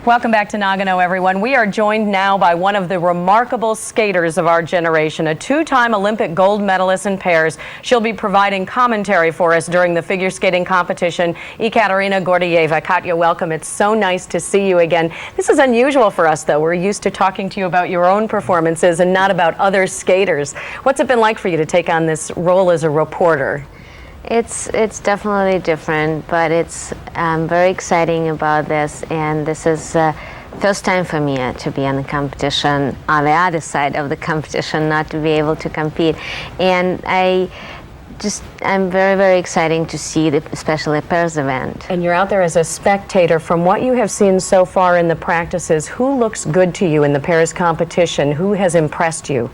Welcome back to Nagano, everyone. We are joined now by one of the remarkable skaters of our generation, a two-time Olympic gold medalist in pairs. She'll be providing commentary for us during the figure skating competition. Katia Gordeeva. Katia, welcome. It's so nice to see you again. This is unusual for us, though. We're used to talking to you about your own performances and not about other skaters. What's it been like for you to take on this role as a reporter? It's definitely different, but it's very exciting about this, and this is first time for me to be on the competition, on the other side of the competition, not to be able to compete. And I'm very, very excited to see the especially pairs event. And you're out there as a spectator. From what you have seen so far in the practices, who looks good to you in the pairs competition? Who has impressed you?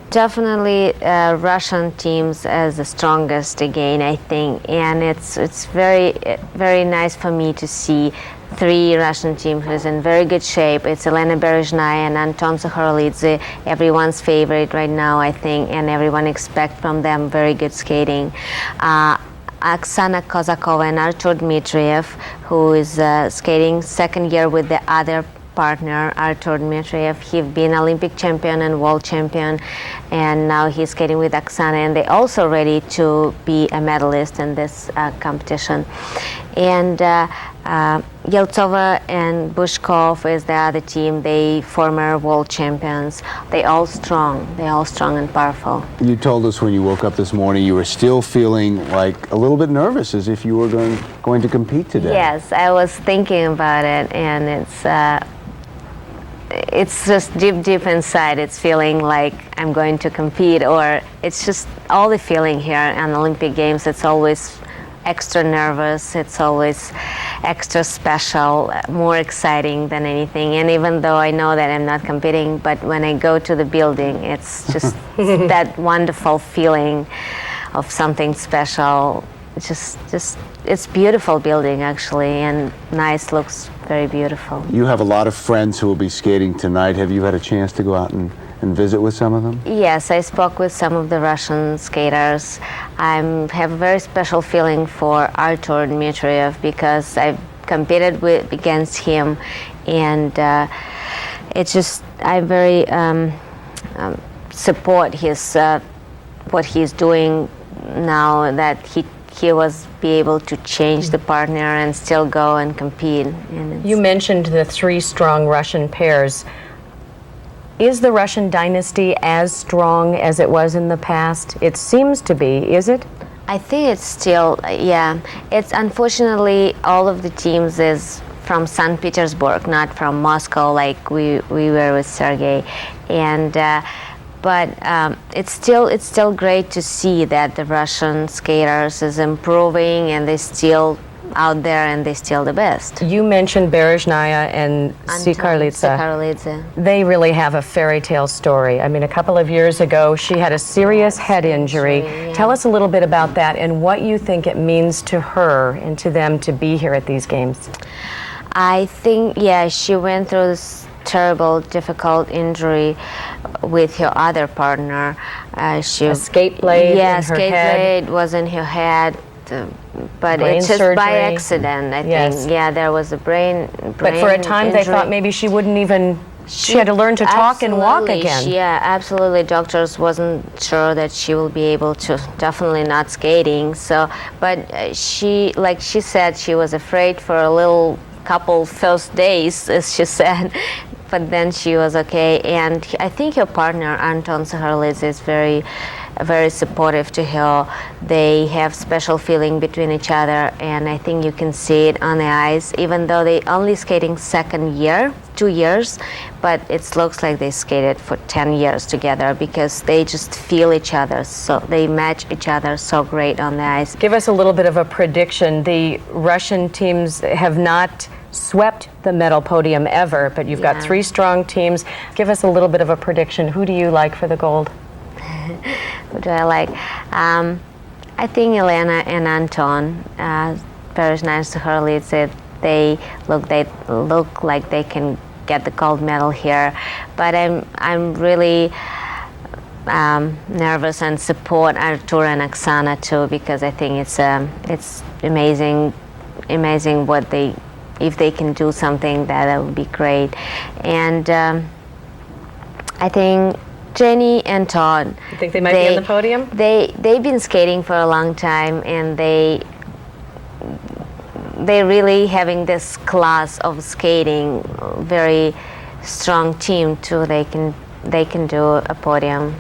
Definitely Russian teams as the strongest again, I think, and it's very, very nice for me to see three Russian teams who's in very good shape. It's Elena Berezhnaya and Anton Sakharlidze, everyone's favorite right now, I think, and everyone expects from them very good skating. Oksana Kozakova and Artur Dmitriev, who is skating second year with the other partner, Artur Dmitriev. He's been Olympic champion and world champion, and now he's skating with Oksana, and they're also ready to be a medalist in this competition. And Yeltsova and Bushkov is the other team. They former world champions. They all strong and powerful. You told us when you woke up this morning you were still feeling like a little bit nervous, as if you were going to compete today. Yes, I was thinking about it, and it's just deep inside. It's feeling like I'm going to compete, or it's just all the feeling here on Olympic Games. It's always extra nervous, it's always extra special, more exciting than anything. And even though I know that I'm not competing, but when I go to the building, it's just that wonderful feeling of something special. It's beautiful building, actually, and nice, looks very beautiful. You have a lot of friends who will be skating tonight. Have you had a chance to go out and visit with some of them? Yes, I spoke with some of the Russian skaters. I have a very special feeling for Artur Dmitriev because I've competed against him, and I very support his what he's doing now, that he was able to change the partner and still go and compete. And you mentioned the three strong Russian pairs. Is the Russian dynasty as strong as it was in the past? It seems to be, is it? I think it's still, yeah. It's unfortunately all of the teams is from St. Petersburg, not from Moscow like we were with Sergei. And but it's still great to see that the Russian skaters is improving, and they still out there, and they're still the best. You mentioned Berezhnaya and Sakharlidze. They really have a fairy tale story. I mean, a couple of years ago, she had a serious head injury. Yeah. Tell us a little bit about that and what you think it means to her and to them to be here at these games. I think, yeah, she went through this terrible, difficult injury with her other partner. A skate blade. Yeah, skate blade was in her head. But it's just surgery. By accident, I think. Yeah, there was a brain But for a time injury. They thought maybe she wouldn't even, she had to learn to talk and walk again. Yeah, absolutely. Doctors wasn't sure that she will be able to, definitely not skating. So, but she, like she said, she was afraid for a little couple first days, as she said. But then she was okay. And I think her partner, Anton Sakharlidze, is very supportive to her. They have special feeling between each other, and I think you can see it on the ice, even though they only skating second year, 2 years, but it looks like they skated for 10 years together because they just feel each other, so they match each other so great on the ice. Give us a little bit of a prediction. The Russian teams have not swept the medal podium ever, but you've got three strong teams. Give us a little bit of a prediction. Who do you like for the gold? Who do I like? I think Elena and Anton, Berezhnaya and Sakharlidze, they look like they can get the gold medal here. But I'm really nervous and support Artur and Oksana too, because I think it's amazing what they if they can do something, that would be great. And I think Jenny and Todd. You think they might be on the podium? They've been skating for a long time, and they're really having this class of skating, very strong team too. They can do a podium.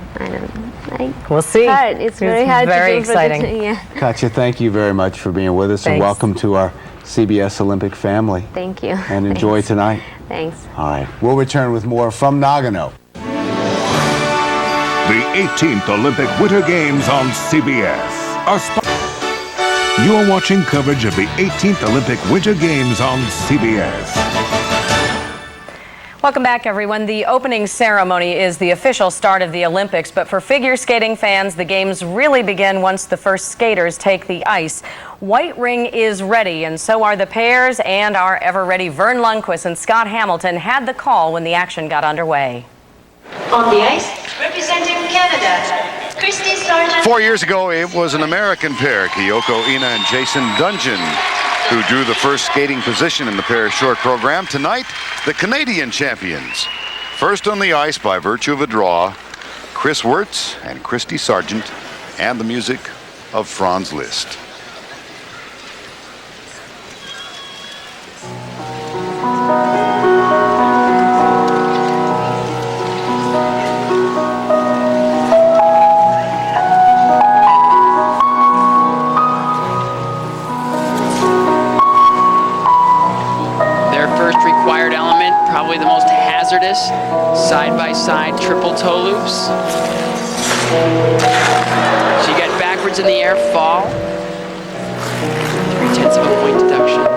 We'll see. It's very hard very to do. Exciting. Yeah. Katia, thank you very much for being with us, and welcome to our CBS Olympic family. Thank you. And enjoy tonight. Thanks. All right. We'll return with more from Nagano. The 18th Olympic Winter Games on CBS. You are watching coverage of the 18th Olympic Winter Games on CBS. Welcome back, everyone. The opening ceremony is the official start of the Olympics, but for figure skating fans, the games really begin once the first skaters take the ice. White ring is ready, and so are the pairs, and our ever-ready Verne Lundquist and Scott Hamilton had the call when the action got underway. On the ice, representing Canada, Kristi Sargeant. 4 years ago, it was an American pair, Kyoko Ina and Jason Dungjen, who drew the first skating position in the pair short program. Tonight, the Canadian champions. First on the ice by virtue of a draw, Wirtz and Kristi Sargeant, and the music of Franz Liszt. Required element, probably the most hazardous, side-by-side triple toe loops. So you get backwards in the air, fall, 3/10 of a point deduction.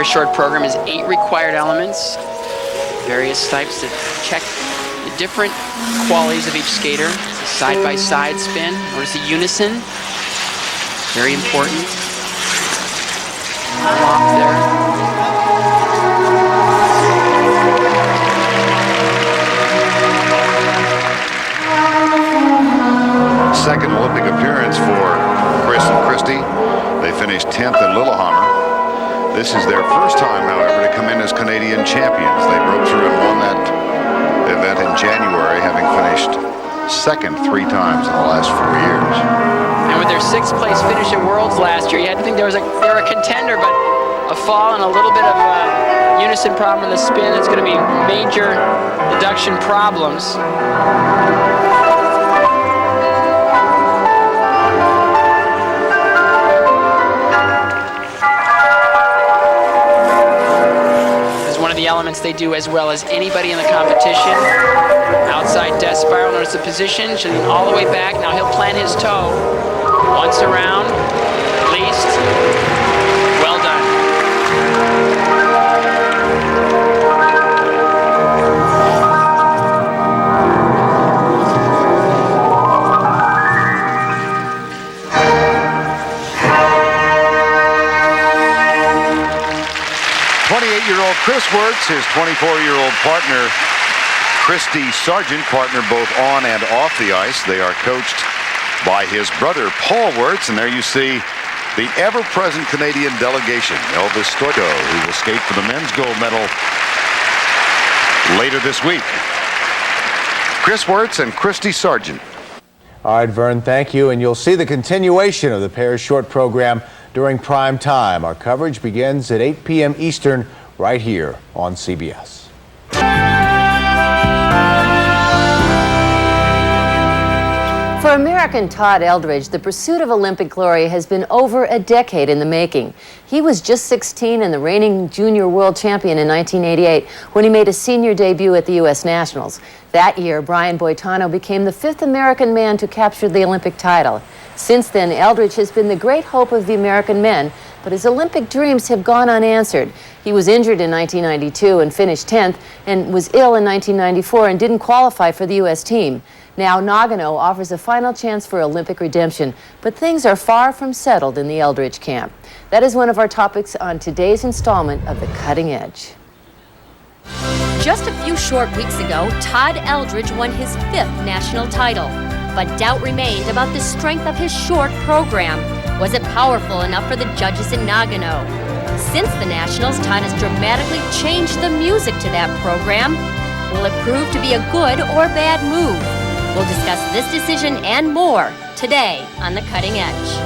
Short program is 8 required elements, various types that check the different qualities of each skater. Side-by-side spin, notice the unison, very important. Lock there. Second Olympic appearance for Kris and Kristi. They finished 10th in Lillehammer. This is their first time, however, to come in as Canadian champions. They broke through and won that event in January, having finished second 3 times in the last 4 years. And with their 6th place finish at Worlds last year, you had to think they were a contender, but a fall and a little bit of a unison problem in the spin, it's going to be major deduction problems. The elements they do as well as anybody in the competition. Outside death spiral, notice the position, should lean all the way back. Now he'll plant his toe. Once around, released. Well done. Kris Wirtz, his 24-year-old partner, Kristi Sargeant, partner both on and off the ice. They are coached by his brother, Paul Wirtz, and there you see the ever-present Canadian delegation, Elvis Steuer, who will skate for the men's gold medal later this week. Kris Wirtz and Kristi Sargeant. All right, Verne, thank you. And you'll see the continuation of the pair's short program during prime time. Our coverage begins at 8 p.m. Eastern right here on CBS. For American Todd Eldredge, the pursuit of Olympic glory has been over a decade in the making. He was just 16 and the reigning junior world champion in 1988 when he made a senior debut at the U.S. Nationals. That year, Brian Boitano became the 5th American man to capture the Olympic title. Since then, Eldredge has been the great hope of the American men, but his Olympic dreams have gone unanswered. He was injured in 1992 and finished 10th, and was ill in 1994 and didn't qualify for the U.S. team. Now, Nagano offers a final chance for Olympic redemption, but things are far from settled in the Eldredge camp. That is one of our topics on today's installment of The Cutting Edge. Just a few short weeks ago, Todd Eldredge won his 5th national title. But doubt remained about the strength of his short program. Was it powerful enough for the judges in Nagano? Since the Nationals, Todd has dramatically changed the music to that program. Will it prove to be a good or bad move? We'll discuss this decision and more today on The Cutting Edge.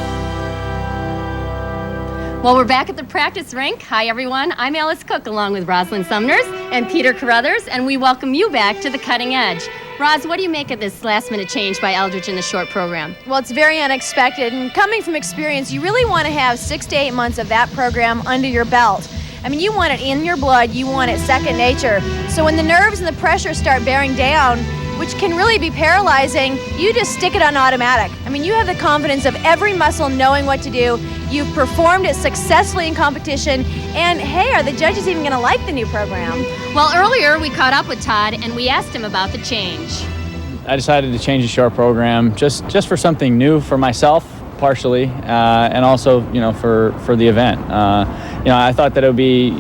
Well, we're back at the practice rink. Hi, everyone. I'm Alice Cook, along with Rosalynn Sumners and Peter Carruthers, and we welcome you back to The Cutting Edge. Roz, what do you make of this last-minute change by Eldredge in the short program? Well, it's very unexpected, and coming from experience, you really want to have 6 to 8 months of that program under your belt. I mean, you want it in your blood, you want it second nature. So when the nerves and the pressure start bearing down, which can really be paralyzing, you just stick it on automatic. I mean, you have the confidence of every muscle knowing what to do. You've performed it successfully in competition, and hey, are the judges even going to like the new program? Well, earlier we caught up with Todd and we asked him about the change. I decided to change the short program just for something new for myself, partially, and also, for the event. I thought that it would be,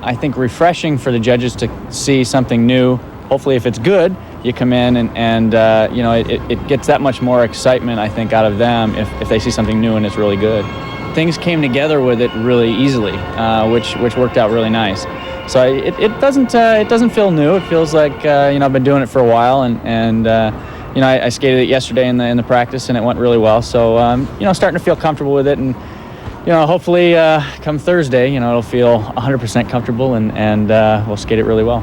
I think, refreshing for the judges to see something new. Hopefully, if it's good, you come in and it gets that much more excitement, I think, out of them if they see something new and it's really good. Things came together with it really easily, which worked out really nice. So it doesn't feel new. It feels like I've been doing it for a while, and I skated it yesterday in the practice and it went really well. So starting to feel comfortable with it, and hopefully come Thursday, it'll feel 100% comfortable, and we'll skate it really well.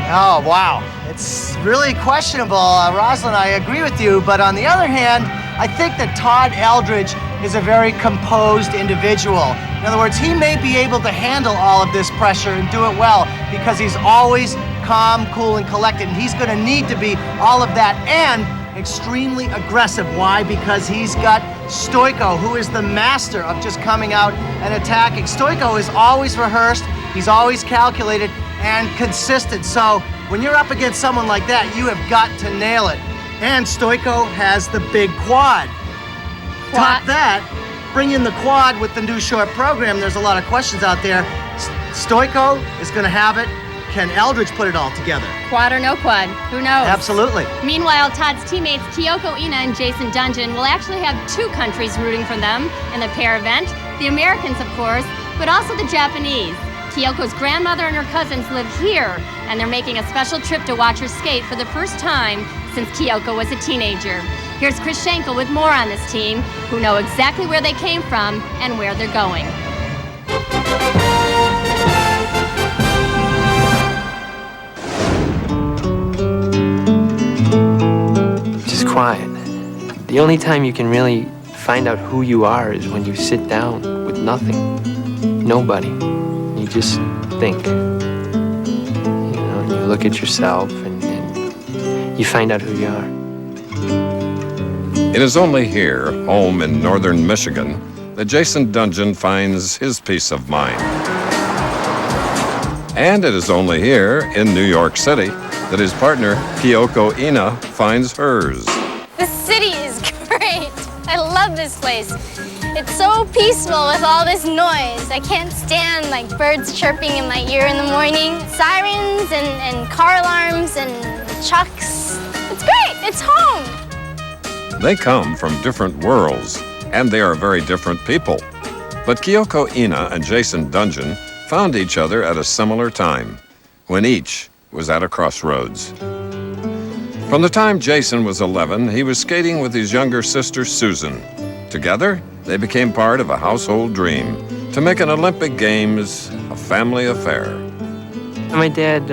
Oh, wow. It's really questionable. Rosalynn, I agree with you, but on the other hand, I think that Todd Eldredge is a very composed individual. In other words, he may be able to handle all of this pressure and do it well because he's always calm, cool, and collected, and he's going to need to be all of that and extremely aggressive. Why? Because he's got Stoiko, who is the master of just coming out and attacking. Stoiko is always rehearsed, he's always calculated and consistent. So when you're up against someone like that, you have got to nail it. And Stoiko has the big quad. Top that, bring in the quad with the new short program. There's a lot of questions out there. Stoiko is going to have it. Can Eldredge put it all together? Quad or no quad, who knows? Absolutely. Meanwhile, Todd's teammates Kyoko Ina and Jason Dungjen will actually have 2 countries rooting for them in the pair event. The Americans, of course, but also the Japanese. Kyoko's grandmother and her cousins live here, and they're making a special trip to watch her skate for the first time since Kyoko was a teenager. Here's Chris Schenkel with more on this team, who know exactly where they came from and where they're going. Just quiet. The only time you can really find out who you are is when you sit down with nothing, nobody. You just think. You look at yourself and you find out who you are. It is only here, home in northern Michigan, that Jason Dungjen finds his peace of mind. And it is only here, in New York City, that his partner, Kyoko Ina, finds hers. This city is great. I love this place. It's so peaceful with all this noise. I can't stand birds chirping in my ear in the morning, sirens and car alarms and trucks. It's great. It's home. They come from different worlds, and they are very different people. But Kyoko Ina and Jason Dungjen found each other at a similar time, when each was at a crossroads. From the time Jason was 11, he was skating with his younger sister, Susan. Together, they became part of a household dream, to make an Olympic Games a family affair. My dad,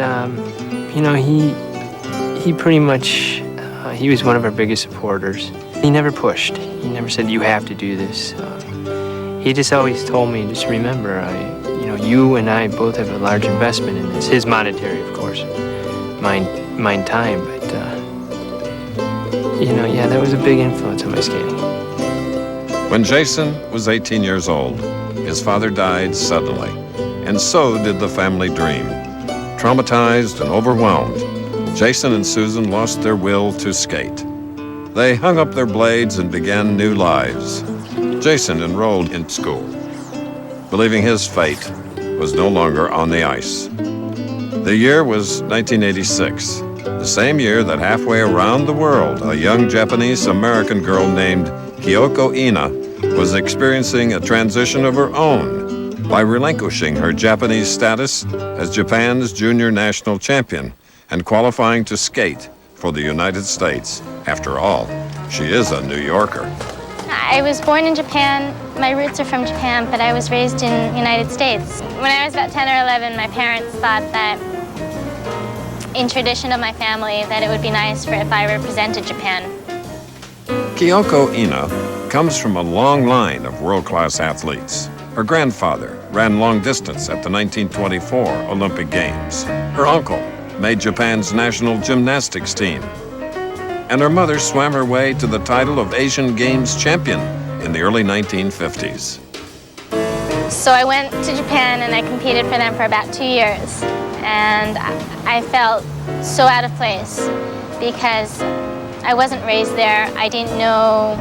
he pretty much He was one of our biggest supporters. He never pushed. He never said, you have to do this. He just always told me, just remember, you and I both have a large investment in this. His monetary, of course. Mine time, but, yeah, that was a big influence on my skating. When Jason was 18 years old, his father died suddenly, and so did the family dream. Traumatized and overwhelmed, Jason and Susan lost their will to skate. They hung up their blades and began new lives. Jason enrolled in school, believing his fate was no longer on the ice. The year was 1986, the same year that halfway around the world, a young Japanese-American girl named Kyoko Ina was experiencing a transition of her own by relinquishing her Japanese status as Japan's junior national champion and qualifying to skate for the United States. After all, she is a New Yorker. I was born in Japan. My roots are from Japan, but I was raised in the United States. When I was about 10 or 11, my parents thought that, in tradition of my family, that it would be nice if I represented Japan. Kyoko Ina comes from a long line of world-class athletes. Her grandfather ran long distance at the 1924 Olympic Games. Her uncle made Japan's national gymnastics team. And her mother swam her way to the title of Asian Games champion in the early 1950s. So I went to Japan and I competed for them for about 2 years. And I felt so out of place because I wasn't raised there. I didn't know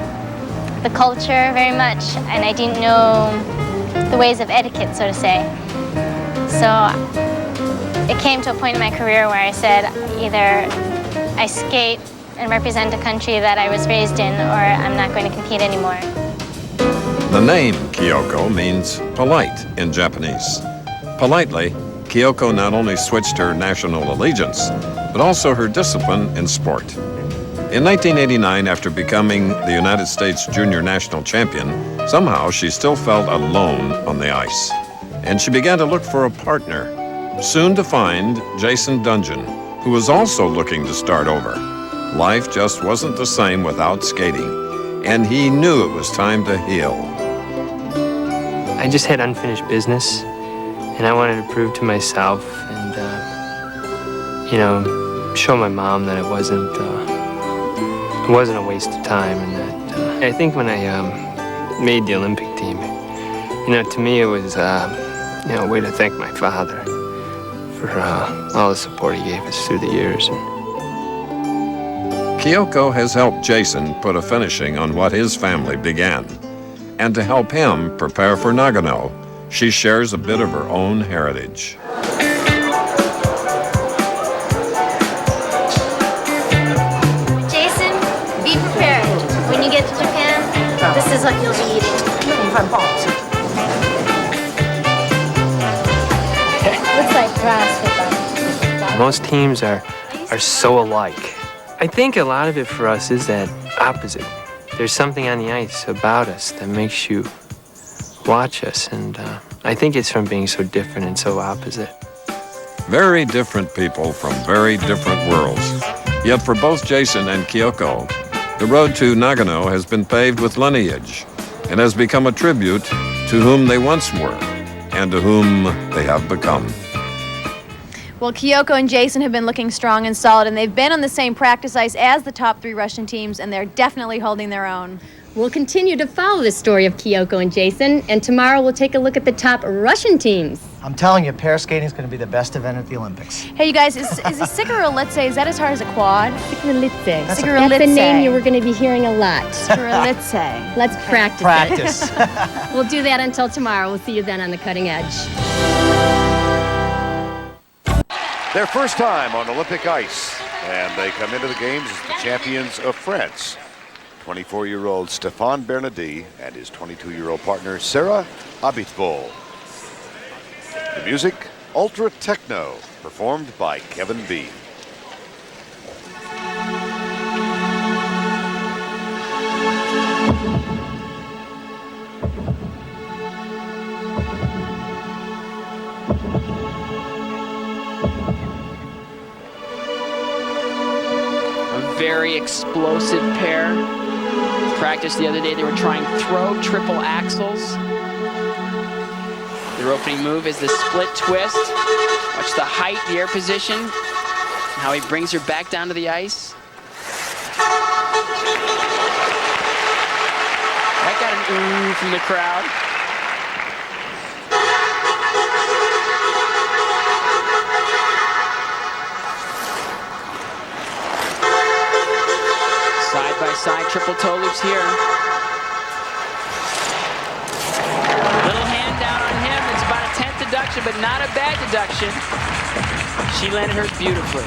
the culture very much, and I didn't know the ways of etiquette, so to say. So it came to a point in my career where I said, either I skate and represent a country that I was raised in, or I'm not going to compete anymore. The name Kyoko means polite in Japanese. Politely, Kyoko not only switched her national allegiance, but also her discipline in sport. In 1989, after becoming the United States junior national champion, somehow she still felt alone on the ice. And she began to look for a partner, soon to find Jason Dungjen, who was also looking to start over. Life just wasn't the same without skating, and he knew it was time to heal. I just had unfinished business, and I wanted to prove to myself and, show my mom that it wasn't a waste of time, and that I think when I made the Olympic team, to me it was a way to thank my father for all the support he gave us through the years. Kyoko has helped Jason put a finishing on what his family began. And to help him prepare for Nagano, she shares a bit of her own heritage. Jason, be prepared. When you get to Japan, this is what you'll be eating. Looks like grass. Most teams are so alike. I think a lot of it for us is that opposite. There's something on the ice about us that makes you watch us, and I think it's from being so different and so opposite. Very different people from very different worlds. Yet for both Jason and Kyoko, the road to Nagano has been paved with lineage and has become a tribute to whom they once were and to whom they have become. Well, Kyoko and Jason have been looking strong and solid, and they've been on the same practice ice as the top 3 Russian teams, and they're definitely holding their own. We'll continue to follow the story of Kyoko and Jason, and tomorrow we'll take a look at the top Russian teams. I'm telling you, pair skating is going to be the best event at the Olympics. Hey, you guys, is a Sigarolitse, is that as hard as a quad? Sigarolitse. That's That's a name you were going to be hearing a lot. Sigarolitse. Let's practice Practice. it. We'll do that until tomorrow. We'll see you then on the cutting edge. Their first time on Olympic ice, and they come into the games as the champions of France. 24-year-old Stéphane Bernadis and his 22-year-old partner Sarah Abitbol. The music, Ultra Techno, performed by Kevin B. very explosive pair. Practice the other day, they were trying throw triple axels. Their opening move is the split twist. Watch the height, the air position, and how he brings her back down to the ice. That got an ooh from the crowd. Side by side triple toe loops here. Little hand down on him. It's about a 10th deduction, but not a bad deduction. She landed hers beautifully.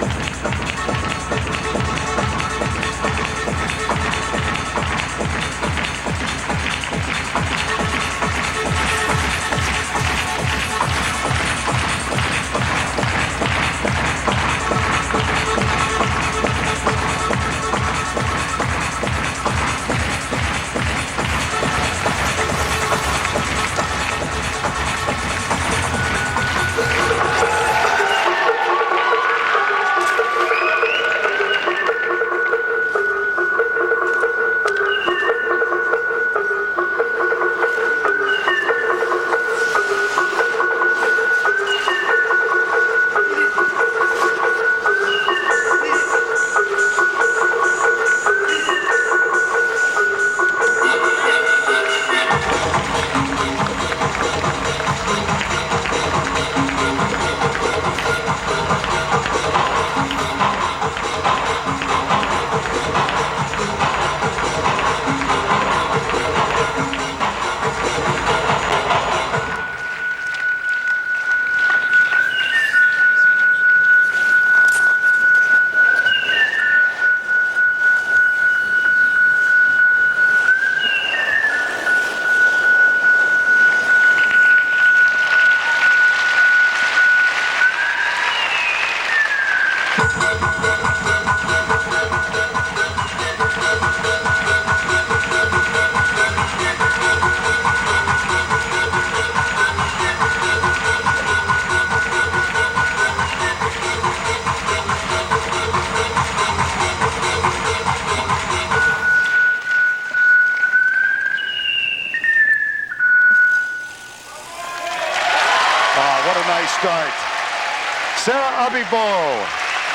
Abitbol,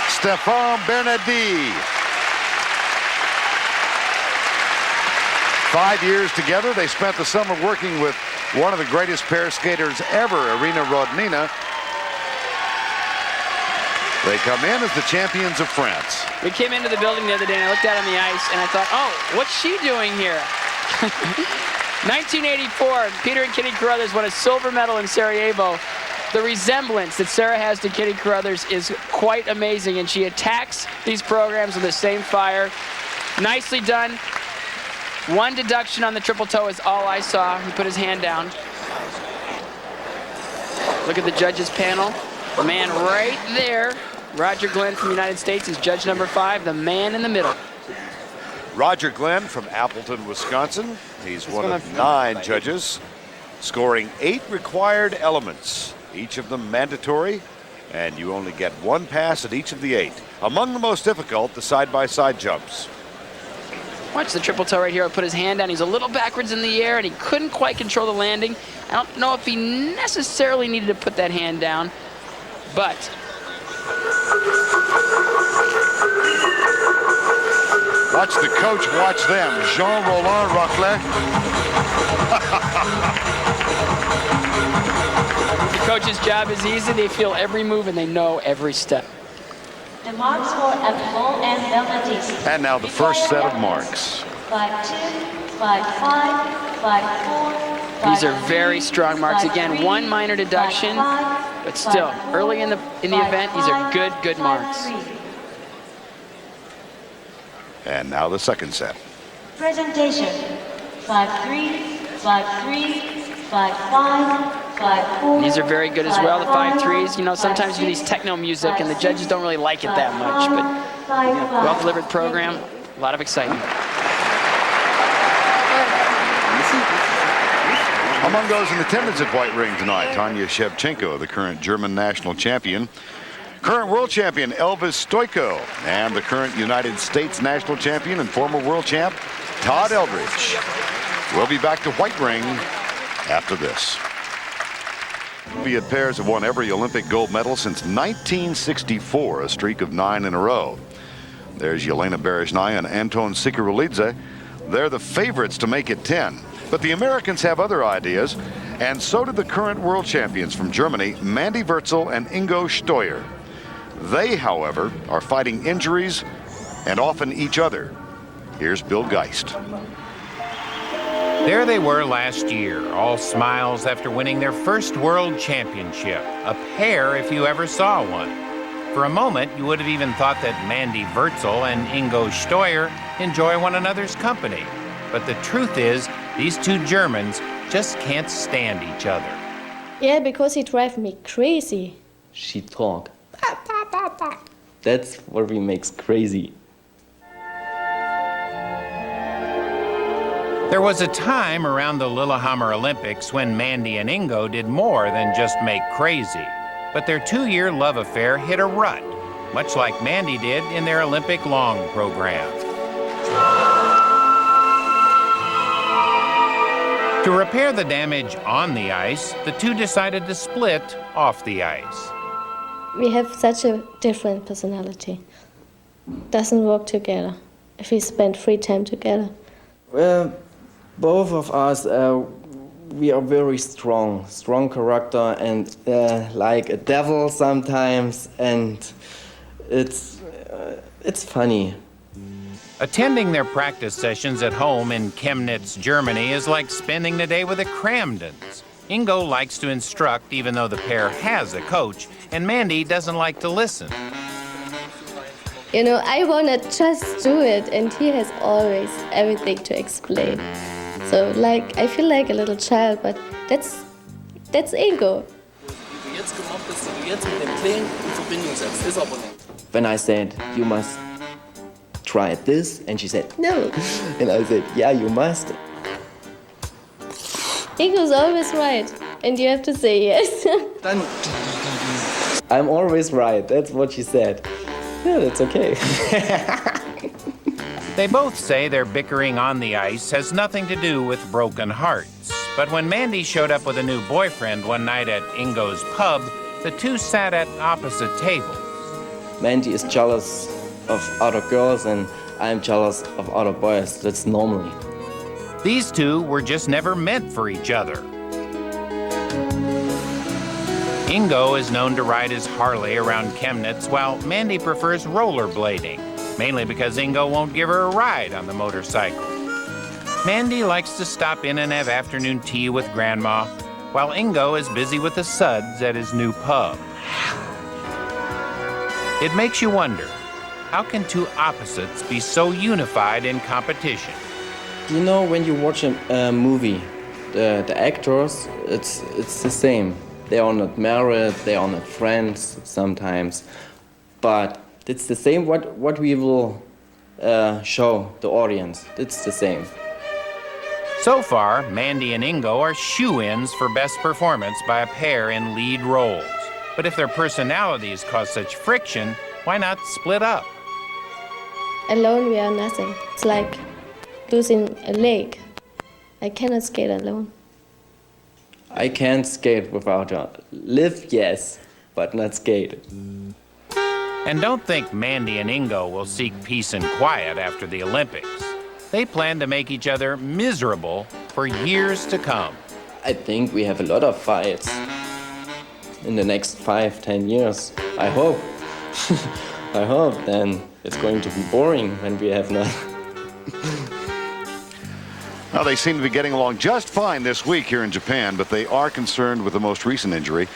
Stéphane Bernadis. 5 years together. They spent the summer working with one of the greatest pair skaters ever, Irina Rodnina. They come in as the champions of France. We came into the building the other day and I looked out on the ice and I thought, oh, what's she doing here? 1984, Peter and Kitty Carruthers won a silver medal in Sarajevo. The resemblance that Sarah has to Kitty Carruthers is quite amazing, and she attacks these programs with the same fire. Nicely done. One deduction on the triple toe is all I saw. He put his hand down. Look at the judges panel. The man right there, Roger Glenn from the United States, is judge number 5, the man in the middle. Roger Glenn from Appleton, Wisconsin. He's one of 9 judges, scoring 8 required elements, each of them mandatory, and you only get 1 pass at each of the 8. Among the most difficult, the side-by-side jumps. Watch the triple toe right here. I'll put his hand down. He's a little backwards in the air, and he couldn't quite control the landing. I don't know if he necessarily needed to put that hand down, but watch the coach watch them. Jean-Roland Roquelet. The coach's job is easy. They feel every move, and they know every step. The marks for Abitbol and Bernadis. And now the first set of marks. 5-2, 5-5, 5-4. These are very strong marks. Again, 1 minor deduction, but still, early in the event, these are good marks. And now the second set. Presentation. 5-3, 5-3, 5-5, 5-4. These are very good as well, the 5-3s. You know, sometimes you do these techno music, and the judges don't really like it that much, but well-delivered program, a lot of excitement. Among those in attendance at White Ring tonight, Tanya Shevchenko, the current German national champion. Current world champion Elvis Stoico and the current United States national champion and former world champ Todd Eldredge. We'll be back to White Ring after this. Soviet pairs have won every Olympic gold medal since 1964, a streak of 9 in a row. There's Yelena Berezhnaya and Anton Sikorulidze. They're the favorites to make it 10. But the Americans have other ideas, and so did the current world champions from Germany, Mandy Wötzel and Ingo Steuer. They, however, are fighting injuries and often each other. Here's Bill Geist. There they were last year, all smiles after winning their first world championship. A pair if you ever saw one. For a moment, you would have even thought that Mandy Wötzel and Ingo Steuer enjoy one another's company. But the truth is, these two Germans just can't stand each other. Yeah, because he drives me crazy. She talk. That's what me makes crazy. There was a time around the Lillehammer Olympics when Mandy and Ingo did more than just make crazy. But their 2-year love affair hit a rut, much like Mandy did in their Olympic long program. To repair the damage on the ice, the two decided to split off the ice. We have such a different personality. Doesn't work together if we spend free time together. Well, both of us, we are very strong character, and like a devil sometimes, and it's funny. Attending their practice sessions at home in Chemnitz, Germany is like spending the day with the Cramdens. Ingo likes to instruct even though the pair has a coach, and Mandy doesn't like to listen. You know, I want to just do it, and he has always everything to explain. So, like, I feel like a little child, but that's Ingo. When I said, you must try this, and she said, no. And I said, yeah, you must. Ingo's always right, and you have to say yes. I'm always right, that's what she said. Yeah, that's okay. They both say their bickering on the ice has nothing to do with broken hearts. But when Mandy showed up with a new boyfriend one night at Ingo's pub, the two sat at opposite tables. Mandy is jealous of other girls, and I'm jealous of other boys. That's normally. These two were just never meant for each other. Ingo is known to ride his Harley around Chemnitz, while Mandy prefers rollerblading, mainly because Ingo won't give her a ride on the motorcycle. Mandy likes to stop in and have afternoon tea with Grandma, while Ingo is busy with the suds at his new pub. It makes you wonder, how can two opposites be so unified in competition? You know, when you watch a movie, the actors, it's the same. They are not married, they are not friends sometimes, but it's the same what we will show the audience. It's the same. So far, Mandy and Ingo are shoo-ins for best performance by a pair in lead roles. But if their personalities cause such friction, why not split up? Alone we are nothing. It's like losing a leg. I cannot skate alone. I can't skate without her. Live, yes, but not skate. And don't think Mandy and Ingo will seek peace and quiet after the Olympics. They plan to make each other miserable for years to come. I think we have a lot of fights in the next 5-10 years. I hope. I hope then it's going to be boring when we have none. Now, they seem to be getting along just fine this week here in Japan, but they are concerned with the most recent injury.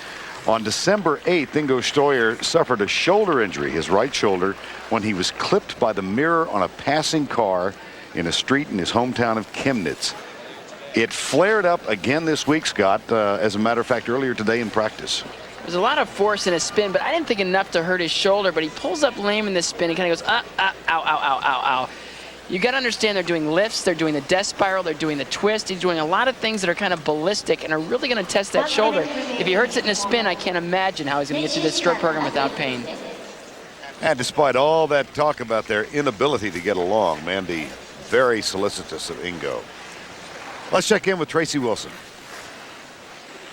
On December 8th, Ingo Steuer suffered a shoulder injury, his right shoulder, when he was clipped by the mirror on a passing car in a street in his hometown of Chemnitz. It flared up again this week, Scott, as a matter of fact, earlier today in practice. There's a lot of force in his spin, but I didn't think enough to hurt his shoulder, but he pulls up lame in this spin. He kind of goes, ow, ow, ow, ow, ow. You got to understand they're doing lifts, they're doing the death spiral, they're doing the twist. He's doing a lot of things that are kind of ballistic and are really going to test that shoulder. If he hurts it in a spin, I can't imagine how he's going to get through this stroke program without pain. And despite all that talk about their inability to get along, Mandy very solicitous of Ingo. Let's check in with Tracy Wilson.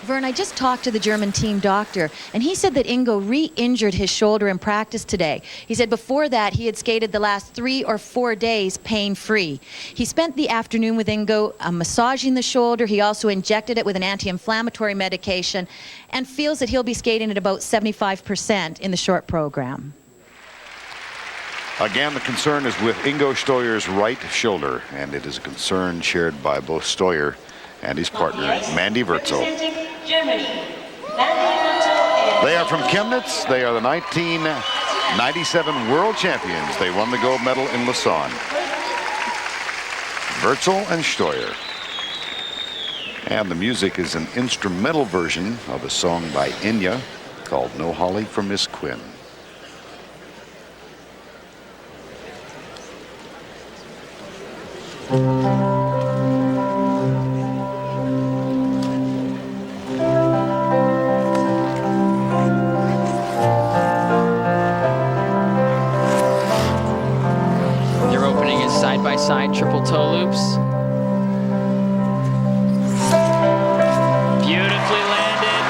Verne, I just talked to the German team doctor, and he said that Ingo re-injured his shoulder in practice today. He said before that he had skated the last 3 or 4 days pain-free. He spent the afternoon with Ingo massaging the shoulder. He also injected it with an anti-inflammatory medication and feels that he'll be skating at about 75% in the short program. Again, the concern is with Ingo Steuer's right shoulder, and it is a concern shared by both Steuer and his partner, Mandy Wötzel. They are from Chemnitz. They are the 1997 world champions. They won the gold medal in Lausanne. Wötzel and Steuer. And the music is an instrumental version of a song by Enya called No Holly for Miss Quinn. Their opening is side-by-side triple toe loops. Beautifully landed.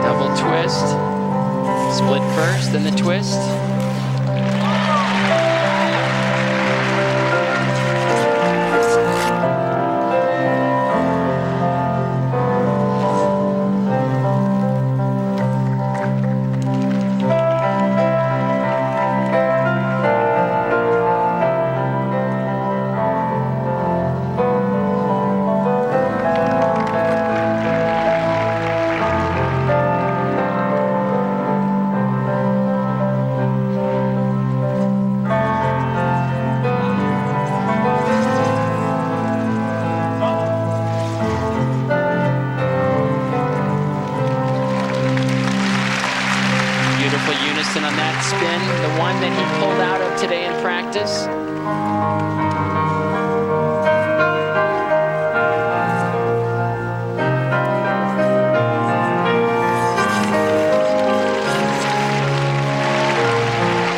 Double twist. Split first, then the twist. On that spin, the one that he pulled out of today in practice.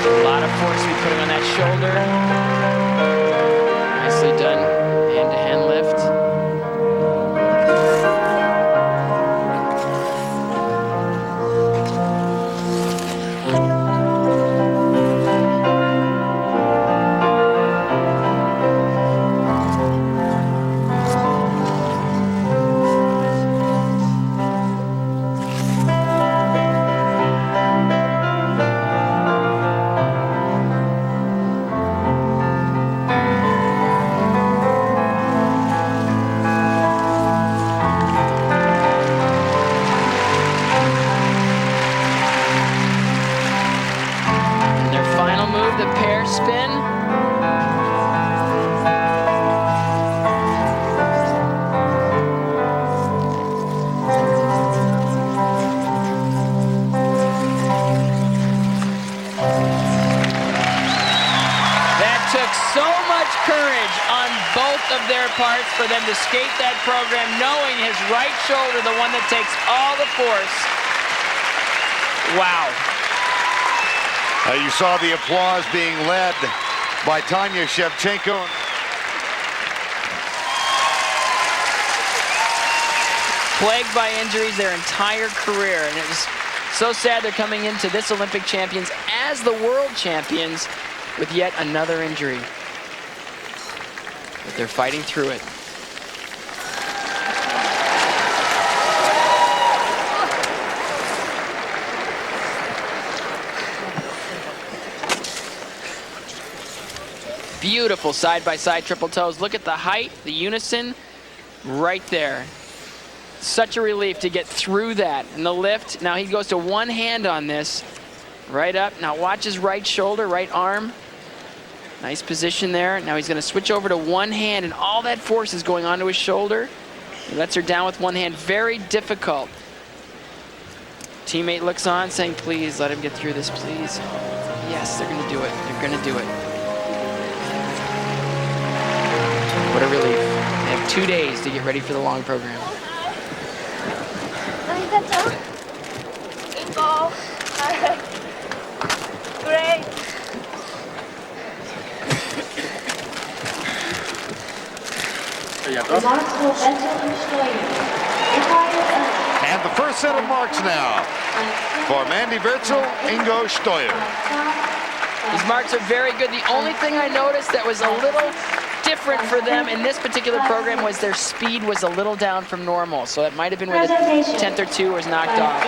A lot of force we putting on that shoulder. Nicely done, hand-to-hand lift. For them to skate that program knowing his right shoulder, the one that takes all the force. Wow. You saw the applause being led by Tanya Shevchenko. Plagued by injuries their entire career, and it was so sad they're coming into this Olympic champions as the world champions with yet another injury. But they're fighting through it. Beautiful side-by-side triple toes. Look at the height, the unison, right there. Such a relief to get through that. And the lift, now he goes to one hand on this. Right up, now watch his right shoulder, right arm. Nice position there. Now he's gonna switch over to one hand and all that force is going onto his shoulder. He lets her down with one hand. Very difficult. Teammate looks on saying, please let him get through this, please. Yes, they're gonna do it. They're gonna do it. What a relief. They have 2 days to get ready for the long program. Ingo. Great. And the first set of marks now for Mandy Wötzel, Ingo Steuer. These marks are very good. The only thing I noticed that was a little different for them in this particular program was their speed was a little down from normal. So that might have been where the 10th or 2 was knocked off.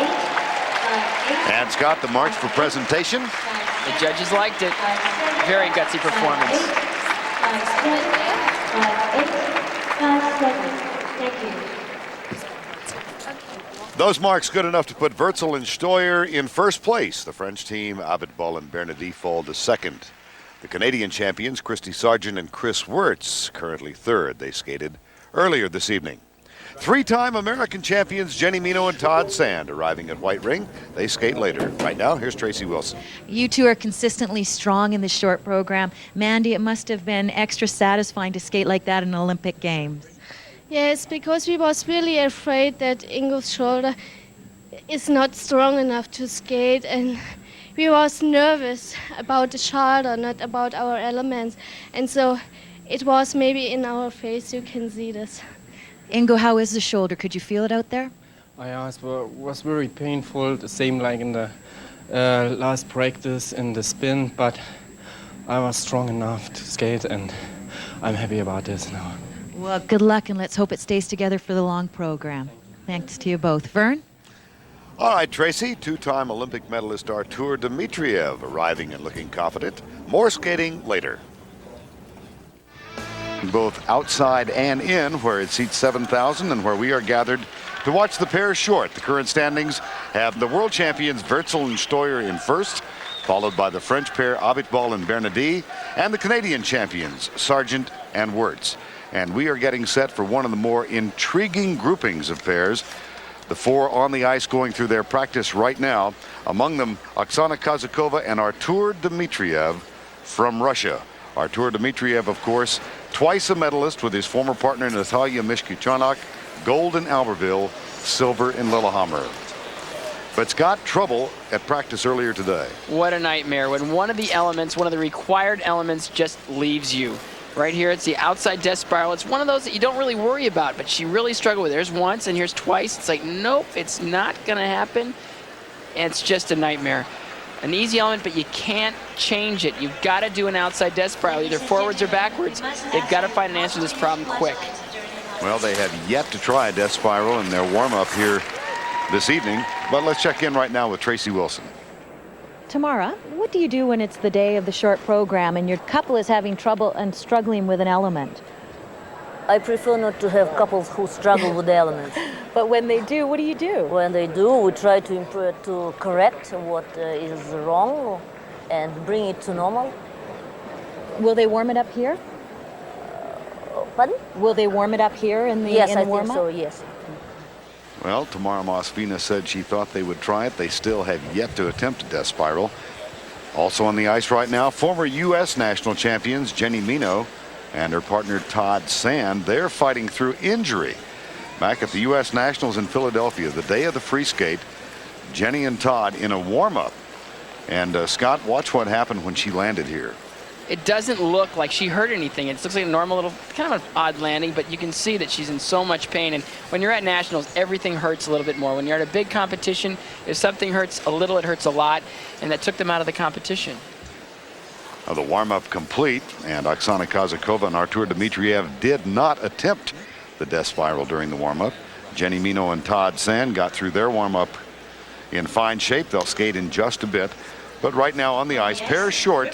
And Scott, the marks for presentation. The judges liked it. Very gutsy performance. Those marks good enough to put Wötzel and Steuer in first place. The French team, Abitbol and Bernadis, fall to second. The Canadian champions, Kristy Sargeant and Kris Wirtz, currently third. They skated earlier this evening. Three-time American champions Jenny Mino and Todd Sand arriving at White Ring. They skate later. Right now, here's Tracy Wilson. You two are consistently strong in the short program. Mandy, it must have been extra satisfying to skate like that in Olympic Games. Yes, because we was really afraid that Ingo's shoulder is not strong enough to skate, and we was nervous about the shoulder, not about our elements. And so it was maybe in our face, you can see this. Ingo, how is the shoulder? Could you feel it out there? Yeah, it was very painful, the same like in the last practice in the spin, but I was strong enough to skate, and I'm happy about this now. Well, good luck, and let's hope it stays together for the long program. Thanks to you both. Verne? All right, Tracy, two-time Olympic medalist Artur Dmitriev arriving and looking confident. More skating later. Both outside and in, where it seats 7,000 and where we are gathered to watch the pair short. The current standings have the world champions Wötzel and Steuer in first, followed by the French pair Abitbol and Bernadis, and the Canadian champions Sargeant and Wirtz. And we are getting set for one of the more intriguing groupings of pairs. The four on the ice going through their practice right now. Among them, Oksana Kazakova and Artur Dmitriev from Russia. Artur Dmitriev, of course, twice a medalist with his former partner Natalia Mishkichanok, gold in Albertville, silver in Lillehammer. But Scott, trouble at practice earlier today. What a nightmare when one of the elements, one of the required elements just leaves you. Right here, it's the outside death spiral. It's one of those that you don't really worry about, but she really struggled with. There's once and here's twice. It's like, nope, it's not going to happen. And it's just a nightmare. An easy element, but you can't change it. You've got to do an outside death spiral, either forwards or backwards. They've got to find an answer to this problem quick. Well, they have yet to try a death spiral in their warm-up here this evening. But let's check in right now with Tracy Wilson. Tamara, what do you do when it's the day of the short program and your couple is having trouble and struggling with an element? I prefer not to have couples who struggle with the elements. But when they do, what do you do? When they do, we try to improve, to correct what is wrong and bring it to normal. Will they warm it up here? Pardon? Will they warm it up here in the yes, in the I warm-up? think so, yes. Well, Tamara Mosvina said she thought they would try it. They still have yet to attempt a death spiral. Also on the ice right now, former U.S. national champions Jenny Mino and her partner Todd Sand. They're fighting through injury. Back at the U.S. Nationals in Philadelphia, the day of the free skate, Jenny and Todd in a warm-up. And Scott, watch what happened when she landed here. It doesn't look like she hurt anything. It looks like a normal little, kind of an odd landing, but you can see that she's in so much pain. And when you're at nationals, everything hurts a little bit more. When you're at a big competition, if something hurts a little, it hurts a lot. And that took them out of the competition. The warm-up complete, and Oksana Kazakova and Artur Dmitriev did not attempt the death spiral during the warm-up. Jenny Mino and Todd Sand got through their warm-up in fine shape. They'll skate in just a bit. But right now on the ice, pairs short.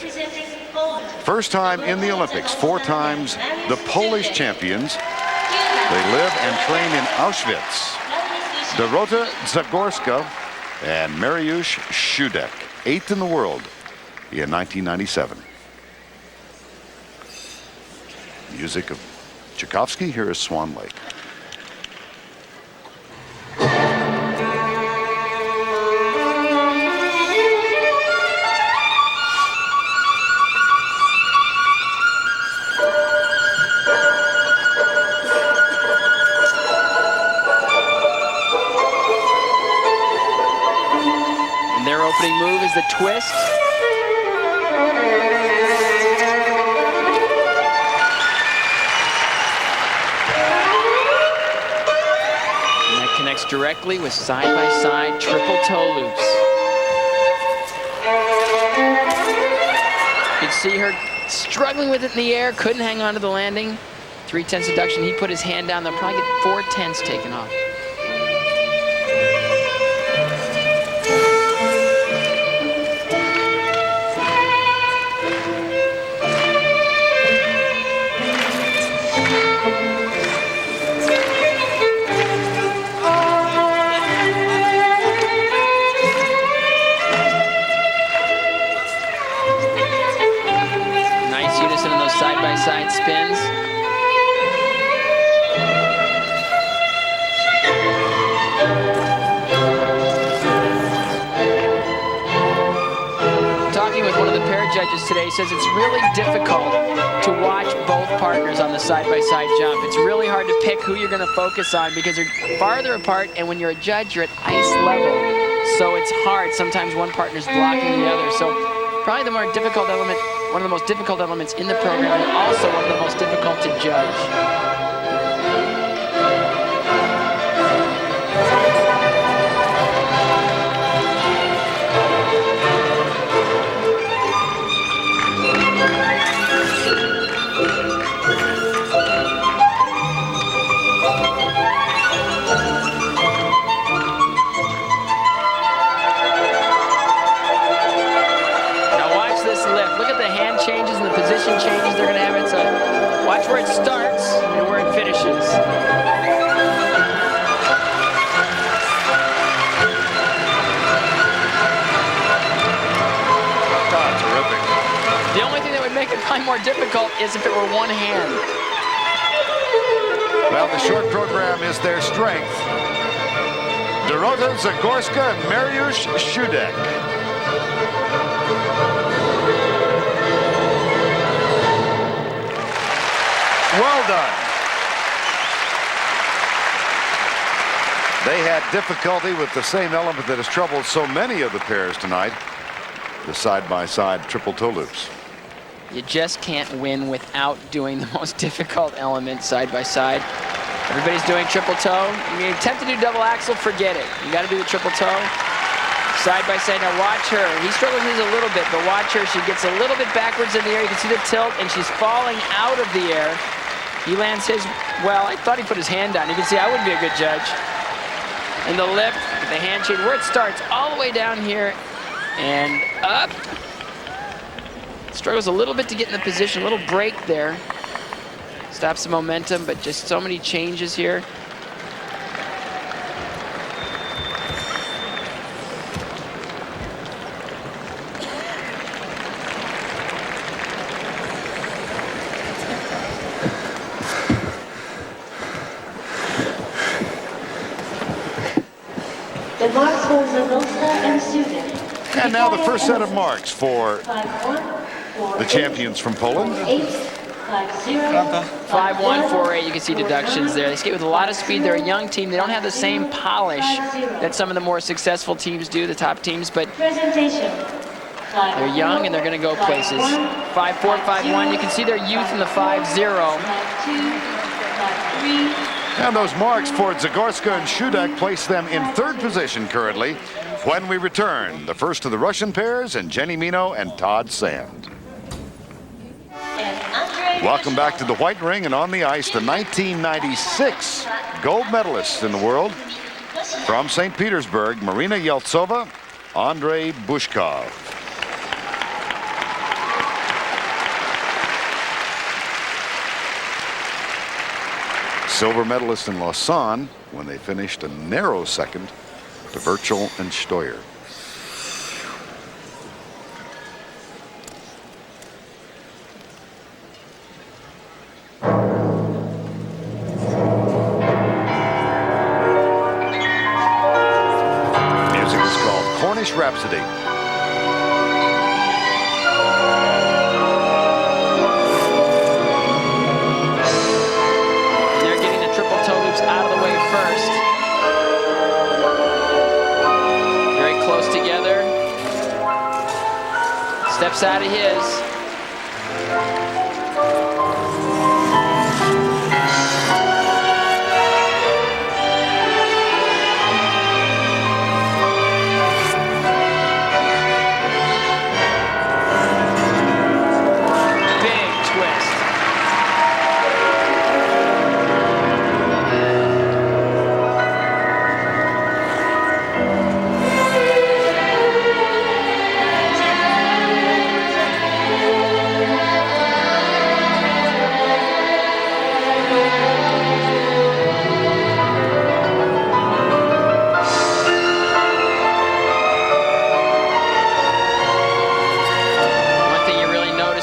First time in the Olympics, 4 times the Polish champions. They live and train in Auschwitz. Dorota Zagorska and Mariusz Szudek, 8th in the world in 1997. Music of Tchaikovsky. Here is Swan Lake. Lundquist. And that connects directly with side-by-side triple toe loops. You can see her struggling with it in the air, couldn't hang on to the landing. 3/10 deduction, he put his hand down, they'll probably get 4/10 taken off. Nice unison in those side-by-side spins. Judges today says it's really difficult to watch both partners on the side-by-side jump. It's really hard to pick who you're going to focus on because they're farther apart, and when you're a judge, you're at ice level. So it's hard. Sometimes one partner's blocking the other. So probably the more difficult element, one of the most difficult elements in the program, and also one of the most difficult to judge. Changes and the position changes they're going to have. It's a watch where it starts and where it finishes. Oh, terrific. The only thing that would make it probably more difficult is if it were one hand. Well, the short program is their strength. Dorota Zagorska and Mariusz Shudek. Well done. They had difficulty with the same element that has troubled so many of the pairs tonight, the side-by-side triple toe loops. You just can't win without doing the most difficult element side-by-side. Everybody's doing triple toe. You attempt to do double axel, forget it. You got to do the triple toe. Side-by-side, now watch her. He struggles with his a little bit, but watch her. She gets a little bit backwards in the air. You can see the tilt, and she's falling out of the air. He lands his, well, I thought he put his hand down. You can see I wouldn't be a good judge. And the lift, the hand change, where it starts, all the way down here and up. Struggles a little bit to get in the position, a little break there. Stops the momentum, but just so many changes here. The marks for Zagorska and Shudek. And now the first set of marks for the champions from Poland. 5-1-4-8, you can see deductions there. They skate with a lot of speed. They're a young team. They don't have the same polish that some of the more successful teams do, the top teams, but they're young and they're going to go places. 5-4, 5-1, you can see their youth in the 5-0. And those marks for Zagorska and Shudek place them in third position currently. When we return, the first of the Russian pairs and Jenny Mino and Todd Sand. Welcome back to the white ring and on the ice, the 1996 gold medalists in the world. From St. Petersburg, Marina Yeltsova, Andrei Bushkov. Silver medalist in Lausanne when they finished a narrow second to Wötzel and Steuer. Music is called Cornish Rhapsody. Out of the way first. Very close together. Flips out of his.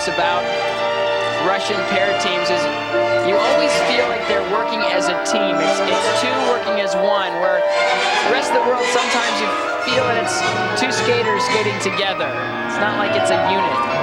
About Russian pair teams is you always feel like they're working as a team. It's two working as one, where the rest of the world sometimes you feel that it's two skaters skating together. It's not like it's a unit.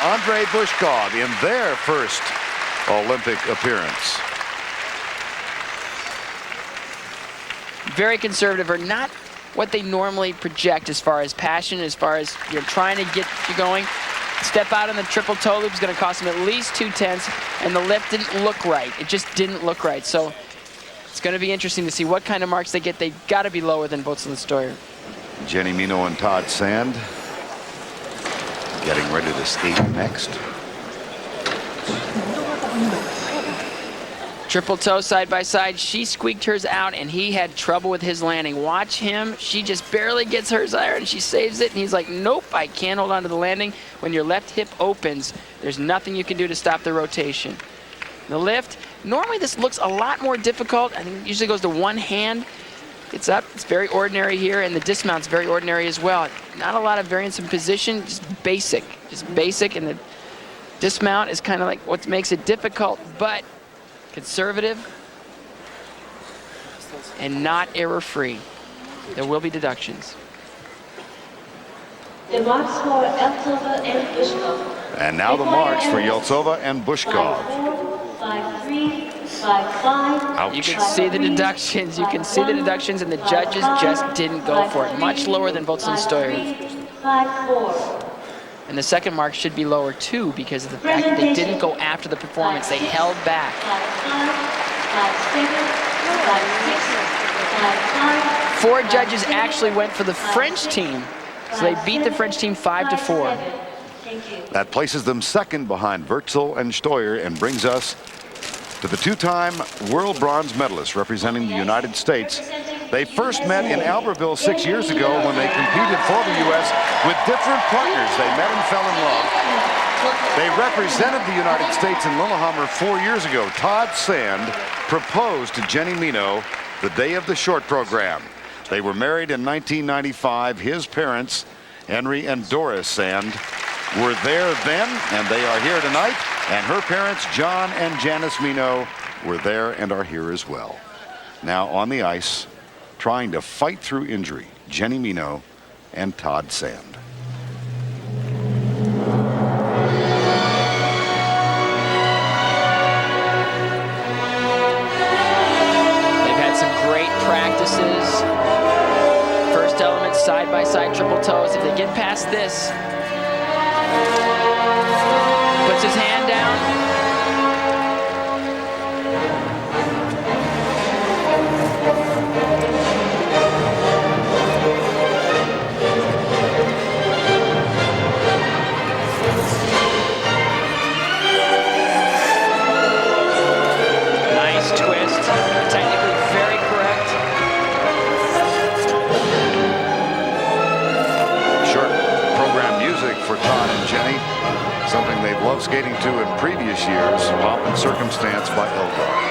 Andrei Bushkov in their first Olympic appearance. Very conservative, or not what they normally project as far as passion, as far as you're trying to get you going. Step out on the triple toe loop is going to cost them at least 2/10, and the lift didn't look right. It just didn't look right. So it's going to be interesting to see what kind of marks they get. They've got to be lower than Wötzel and Steuer. Jenny Mino and Todd Sand getting ready to skate next. Triple toe side by side. She squeaked hers out, and he had trouble with his landing. Watch him. She just barely gets hers iron. She saves it, and he's like, nope, I can't hold on to the landing. When your left hip opens, there's nothing you can do to stop the rotation. The lift, normally this looks a lot more difficult. I think it usually goes to one hand. It's up, it's very ordinary here, and the dismount's very ordinary as well. Not a lot of variance in position, just basic, and the dismount is kind of like what makes it difficult, but conservative and not error-free. There will be deductions. The marks for Yeltsova and Bushkov. And now the marks for Yeltsova and Bushkov. 5-3, 5-5. You can see the deductions. You can see the deductions, and the judges just didn't go for it. Much lower than Wötzel and Steuer. 5-4. And the second mark should be lower too, because of the fact that they didn't go after the performance. They held back. 5-5, 5-7, 5-6, 5-5. 4 judges actually went for the French team, so they beat the French team 5-4. That places them second behind Wötzel and Steuer and brings us to the two-time world bronze medalists representing the United States. They first met in Albertville 6 years ago when they competed for the U.S. with different partners. They met and fell in love. They represented the United States in Lillehammer 4 years ago. Todd Sand proposed to Jenny Mino the day of the short program. They were married in 1995. His parents, Henry and Doris Sand, were there then, and they are here tonight. And her parents, John and Janice Mino, were there and are here as well. Now on the ice, trying to fight through injury, Jenny Mino and Todd Sand. They've had some great practices. First element, side-by-side triple toes. If they get past this, puts his hand down. Nice twist. Technically very correct. Short program music for Todd and Jenny. Something they've loved skating to in previous years. Pomp and Circumstance by Eldredge.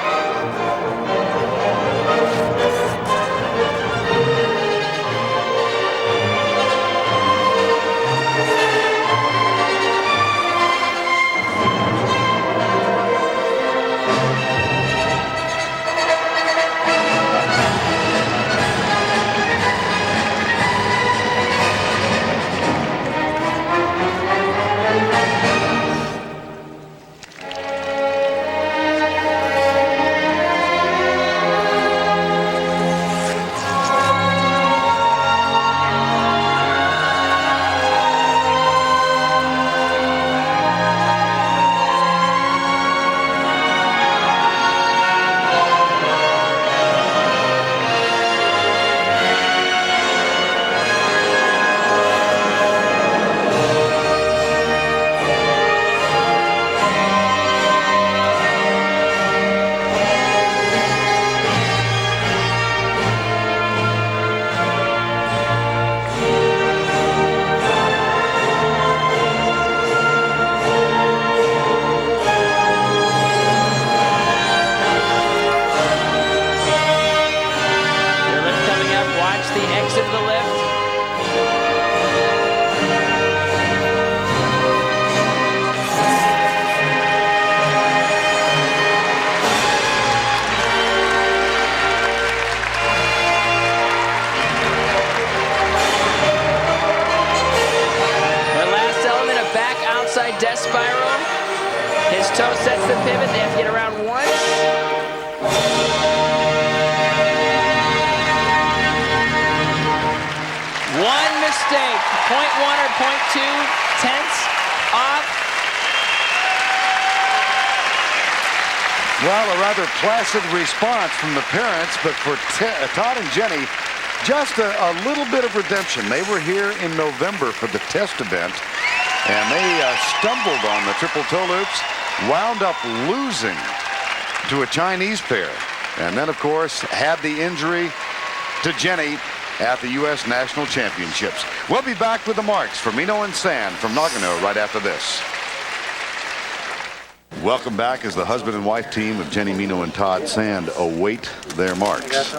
Death spiral. His toe sets the pivot. They have to get around once. One mistake. 0.1 or 0.2 tenths off. Well, a rather placid response from the parents, but for Todd and Jenny, just a little bit of redemption. They were here in November for the test event. And they stumbled on the triple toe loops, wound up losing to a Chinese pair. And then, of course, had the injury to Jenny at the U.S. National Championships. We'll be back with the marks for Mino and Sand from Nagano right after this. Welcome back as the husband and wife team of Jenny Mino and Todd Sand await their marks.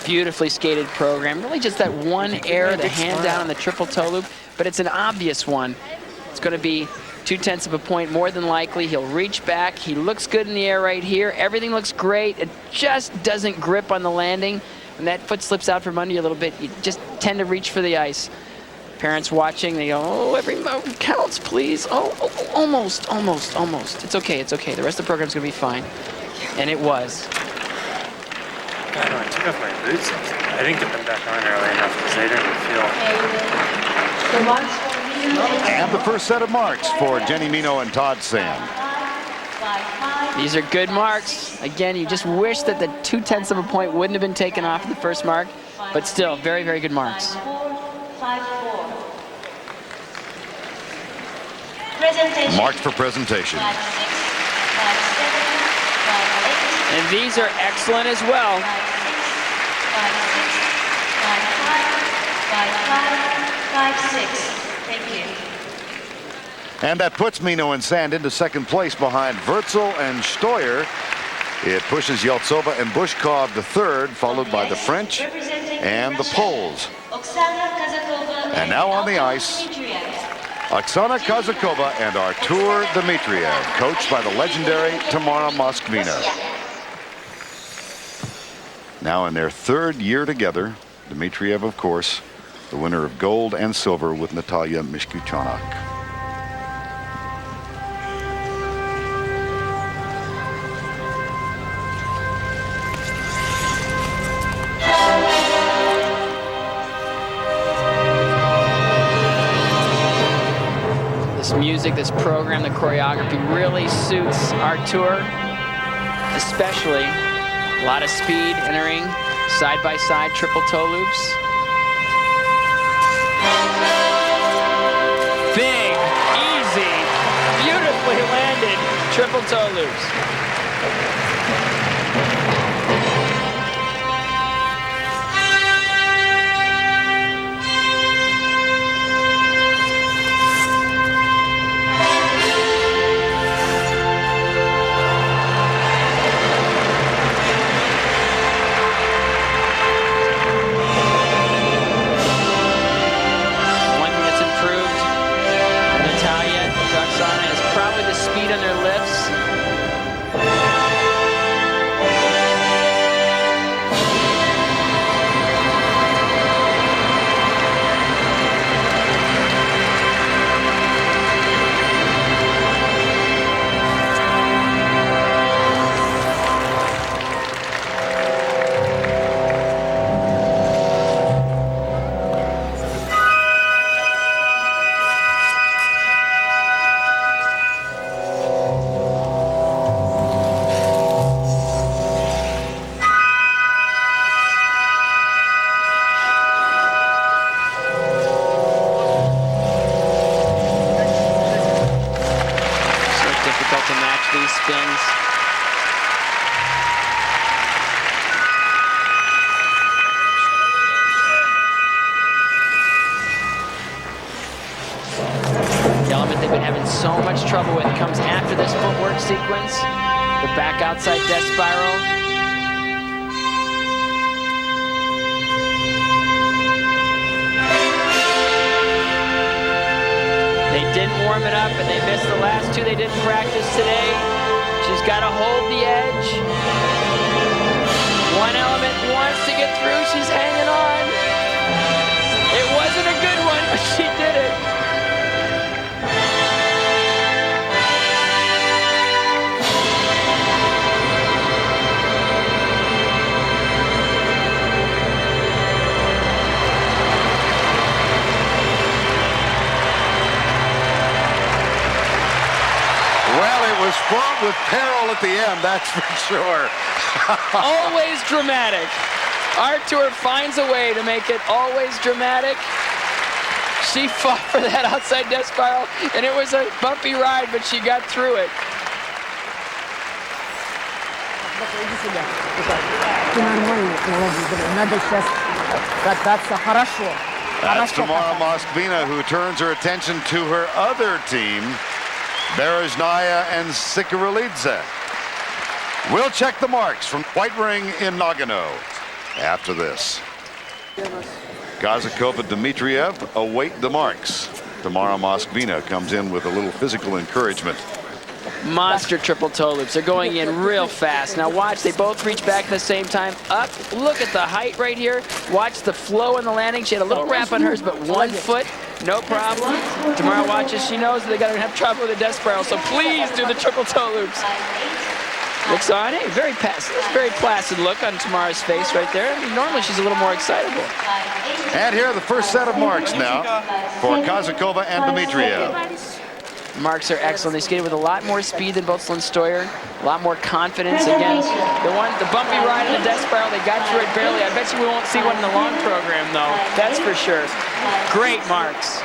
Beautifully skated program. Really just that one error, the hand down on the triple toe loop. But it's an obvious one. It's going to be 0.2 of a point more than likely. He'll reach back. He looks good in the air right here. Everything looks great. It just doesn't grip on the landing. When that foot slips out from under you a little bit, you just tend to reach for the ice. Parents watching, they go, oh, every move counts, please. Oh, almost, almost, almost. It's okay, it's okay. The rest of the program's going to be fine. And it was. God, no, I took off my boots. I didn't get them back on early enough because they didn't feel. And the first set of marks for Jenny Mino and Todd Sand. These are good marks. Again, you just wish that the 0.2 of a point wouldn't have been taken off of the first mark, but still, very, very good marks. Marked for presentation. And these are excellent as well. 5-6. Thank you. And that puts Mino and Sand into second place behind Wötzel and Steuer. It pushes Yeltsova and Bushkov to third, followed by the French and the Poles. And now on the ice, Oksana Kazakova and Artur Dmitriev, coached by the legendary Tamara Moskvina. Now in their third year together, Dmitriev, of course, the winner of gold and silver with Natalia Mishkuchanak. music, this program, the choreography really suits our tour, especially a lot of speed entering side-by-side triple toe loops. Big, easy, beautifully landed triple toe loops. Speed on their lips. Trouble with comes after this footwork sequence, the back outside death spiral. They didn't warm it up and they missed the last two they didn't practice today. She's got to hold the edge. One element wants to get through, she's hanging on. It wasn't a good one, but she did it. Was fraught with peril at the end, that's for sure. Always dramatic. Our tour finds a way to make it always dramatic. She fought for that outside death spiral, and it was a bumpy ride, but she got through it. That's Tamara Moskvina, who turns her attention to her other team, Berezhnaya and Sikiralidze. We'll check the marks from White Ring in Nagano after this. Kazakova Dmitriev await the marks. Tamara Moskvina comes in with a little physical encouragement. Monster triple toe loops. They're going in real fast. Now watch, they both reach back at the same time. Up, look at the height right here. Watch the flow in the landing. She had a little wrap on hers, but 1 foot, no problem. Tamara watches, she knows that they're gonna have trouble with the death spiral, so please do the triple toe loops. Looks on it, very placid look on Tamara's face right there. I mean, normally she's a little more excitable. And here are the first set of marks now for Kazakova and Dmitriev. Marks are excellent. They skated with a lot more speed than Wötzel and Steuer, a lot more confidence. Again, the bumpy ride in the death spiral, they got through it barely. I bet you we won't see one in the long program, though. That's for sure. Great marks.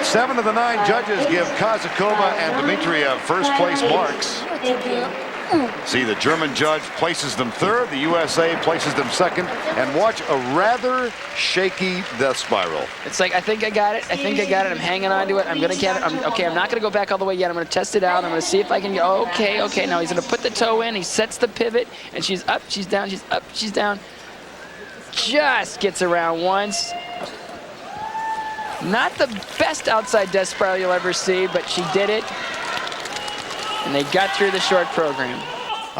7 of the 9 judges give Kazakova and Dmitriev first place marks. See, the German judge places them third, the USA places them second, and watch a rather shaky death spiral. It's like, I think I got it, I'm hanging on to it, I'm gonna get it, okay, I'm not gonna go back all the way yet, I'm gonna test it out, I'm gonna see if I can get, okay, now he's gonna put the toe in, he sets the pivot, and she's up, she's down, she's up, she's down. Just gets around once. Not the best outside death spiral you'll ever see, but she did it. And they got through the short program.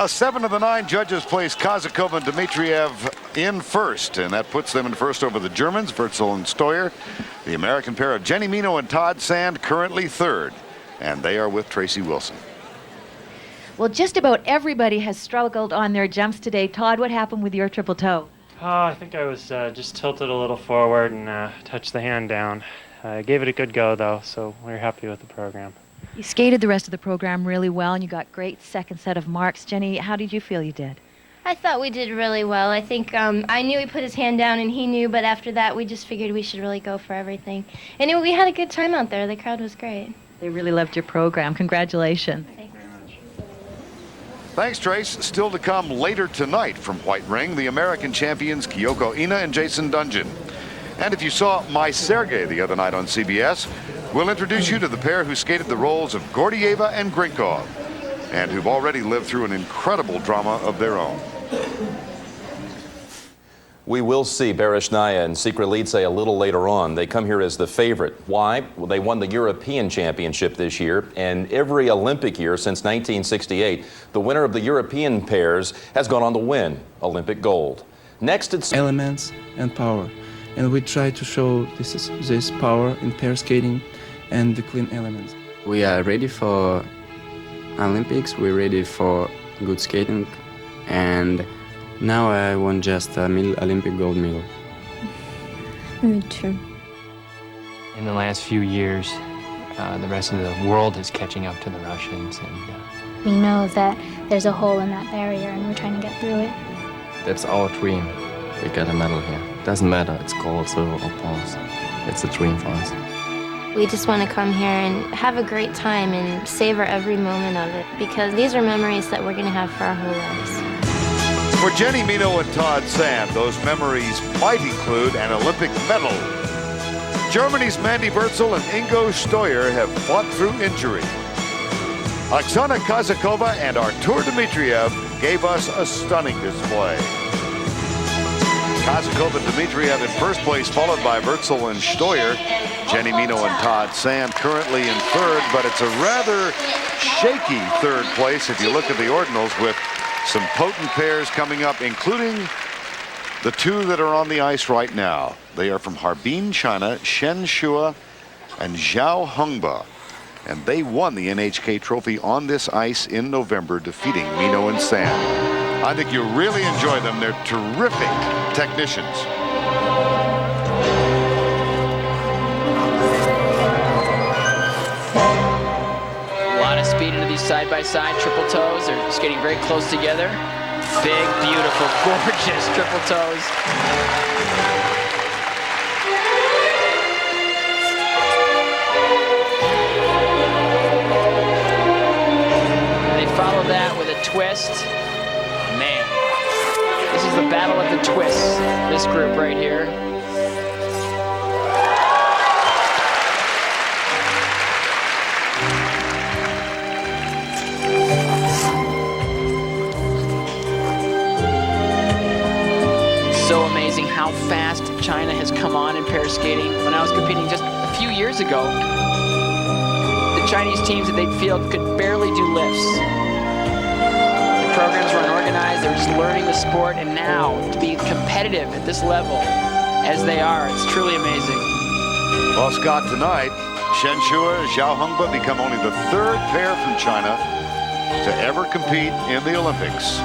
7 of the 9 judges place Kazakova and Dmitriev in first, and that puts them in first over the Germans, Wötzel and Steuer. The American pair of Jenny Mino and Todd Sand currently third, and they are with Tracy Wilson. Well, just about everybody has struggled on their jumps today. Todd, what happened with your triple toe? I think I was just tilted a little forward and touched the hand down. Gave it a good go, though, so we're happy with the program. You skated the rest of the program really well, and you got great second set of marks. Jenny, how did you feel you did? I thought we did really well. I think I knew he put his hand down and he knew, but after that we just figured we should really go for everything. Anyway, we had a good time out there. The crowd was great. They really loved your program. Congratulations. Thanks, Trace. Still to come later tonight from White Ring, the American champions Kyoko Ina and Jason Dungjen. And if you saw My Sergei the other night on CBS, we'll introduce you to the pair who skated the roles of Gordeeva and Grinkov, and who've already lived through an incredible drama of their own. We will see Bereshnaya and Secret a little later on. They come here as the favorite. Why? Well, they won the European Championship this year, and every Olympic year since 1968, the winner of the European pairs has gone on to win Olympic gold. Next, it's elements and power, and we try to show this power in pair skating and the clean elements. We are ready for Olympics. We're ready for good skating, and now I want just a Olympic gold medal. Me too. In the last few years, the rest of the world is catching up to the Russians, and We know that there's a hole in that barrier and we're trying to get through it. that's our dream. We got a medal here. Doesn't matter, it's gold, silver, or bronze. It's a dream for us. We just want to come here and have a great time and savor every moment of it, because these are memories that we're going to have for our whole lives. For Jenny Mino and Todd Sand, those memories might include an Olympic medal. Germany's Mandy Wötzel and Ingo Steuer have fought through injury. Oksana Kazakova and Artur Dmitriev gave us a stunning display. Kazakova and Dmitriev in first place, followed by Wötzel and Steuer. Jenny Mino and Todd Sand currently in third, but it's a rather shaky third place if you look at the ordinals, with some potent pairs coming up, including the two that are on the ice right now. They are from Harbin, China, Shen Shua and Zhao Hongba. And they won the NHK trophy on this ice in November, defeating Mino and Sand. I think you'll really enjoy them. They're terrific technicians. A lot of speed into these side-by-side triple toes. They're just getting very close together. Big, beautiful, gorgeous triple toes. And they follow that with a twist. Man, this is the battle of the twists, this group right here. So amazing how fast China has come on in pair skating. When I was competing just a few years ago, the Chinese teams that they'd field could barely do lifts. The programs were unorganized, they were just learning the sport, and now to be competitive at this level as they are, it's truly amazing. Well, Scott, tonight, Shen Shua and Zhao Hongba become only the third pair from China to ever compete in the Olympics.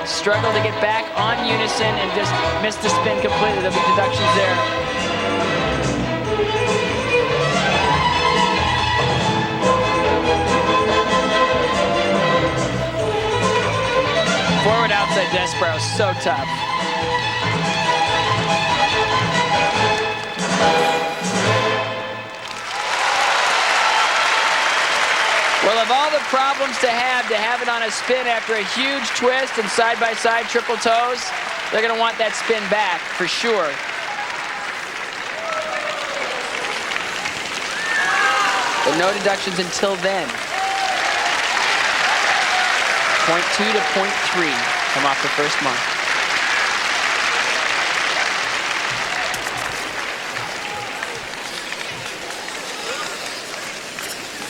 Struggled to get back on unison and just missed the spin completely. There'll be deductions there. Forward outside Despereau, so tough. Well, of all the problems to have it on a spin after a huge twist and side-by-side triple toes, they're going to want that spin back for sure. But no deductions until then. 0.2 to 0.3 come off the first mark.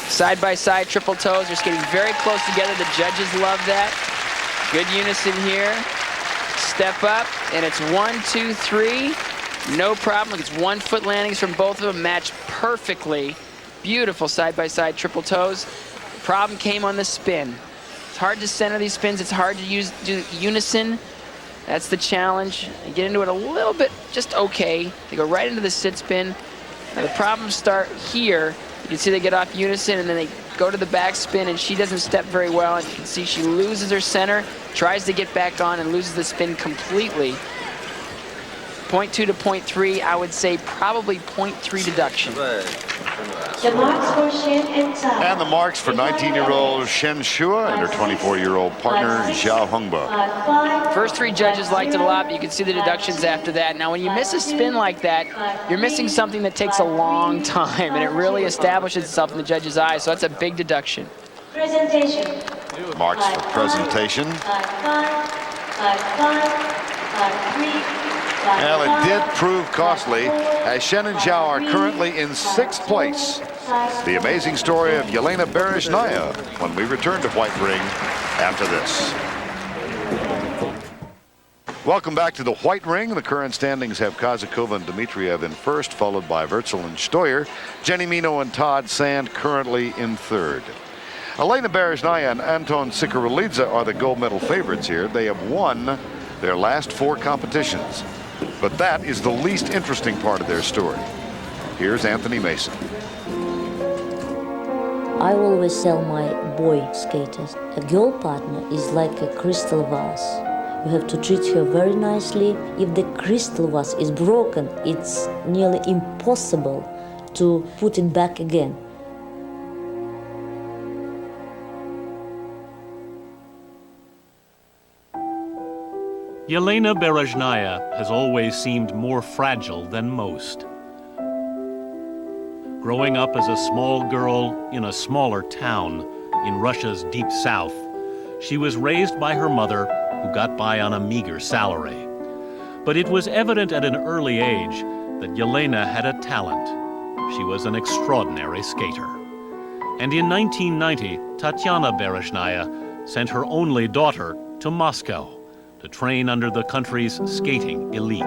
Side-by-side triple toes are getting very close together. The judges love that. Good unison here. Step up, and it's 1, 2, 3. No problem. It's 1 foot landings from both of them, matched perfectly. Beautiful side-by-side triple toes. The problem came on the spin. It's hard to center these spins. It's hard to do unison. That's the challenge. You get into it a little bit, just okay. They go right into the sit spin. Now the problems start here. You can see they get off unison and then they go to the back spin and she doesn't step very well. And you can see she loses her center, tries to get back on and loses the spin completely. 0.2 to 0.3, I would say probably 0.3 deduction. The marks for Shen and Tsai. And the marks for 19-year-old Shen Shua and her 24-year-old partner, Zhao Hongba. First 3 judges liked it a lot, but you can see the deductions after that. Now, when you miss a spin like that, you're missing something that takes a long time, and it really establishes itself in the judge's eyes, so that's a big deduction. Presentation. Marks for presentation. 5-5, 5-3. Well, it did prove costly, as Shen and Zhao are currently in 6th place. The amazing story of Yelena Bereshnaya when we return to White Ring after this. Welcome back to the White Ring. The current standings have Kazakova and Dmitriev in 1st, followed by Wötzel and Steuer. Jenny Mino and Todd Sand currently in 3rd. Elena Bereshnaya and Anton Sikorelidze are the gold medal favorites here. They have won their last 4 competitions. But that is the least interesting part of their story. Here's Anthony Mason. I always tell my boy skaters, a girl partner is like a crystal vase. You have to treat her very nicely. If the crystal vase is broken, it's nearly impossible to put it back again. Yelena Bereshnaya has always seemed more fragile than most. Growing up as a small girl in a smaller town in Russia's deep south, she was raised by her mother, who got by on a meager salary. But it was evident at an early age that Yelena had a talent. She was an extraordinary skater. And in 1990, Tatyana Bereshnaya sent her only daughter to Moscow to train under the country's skating elite.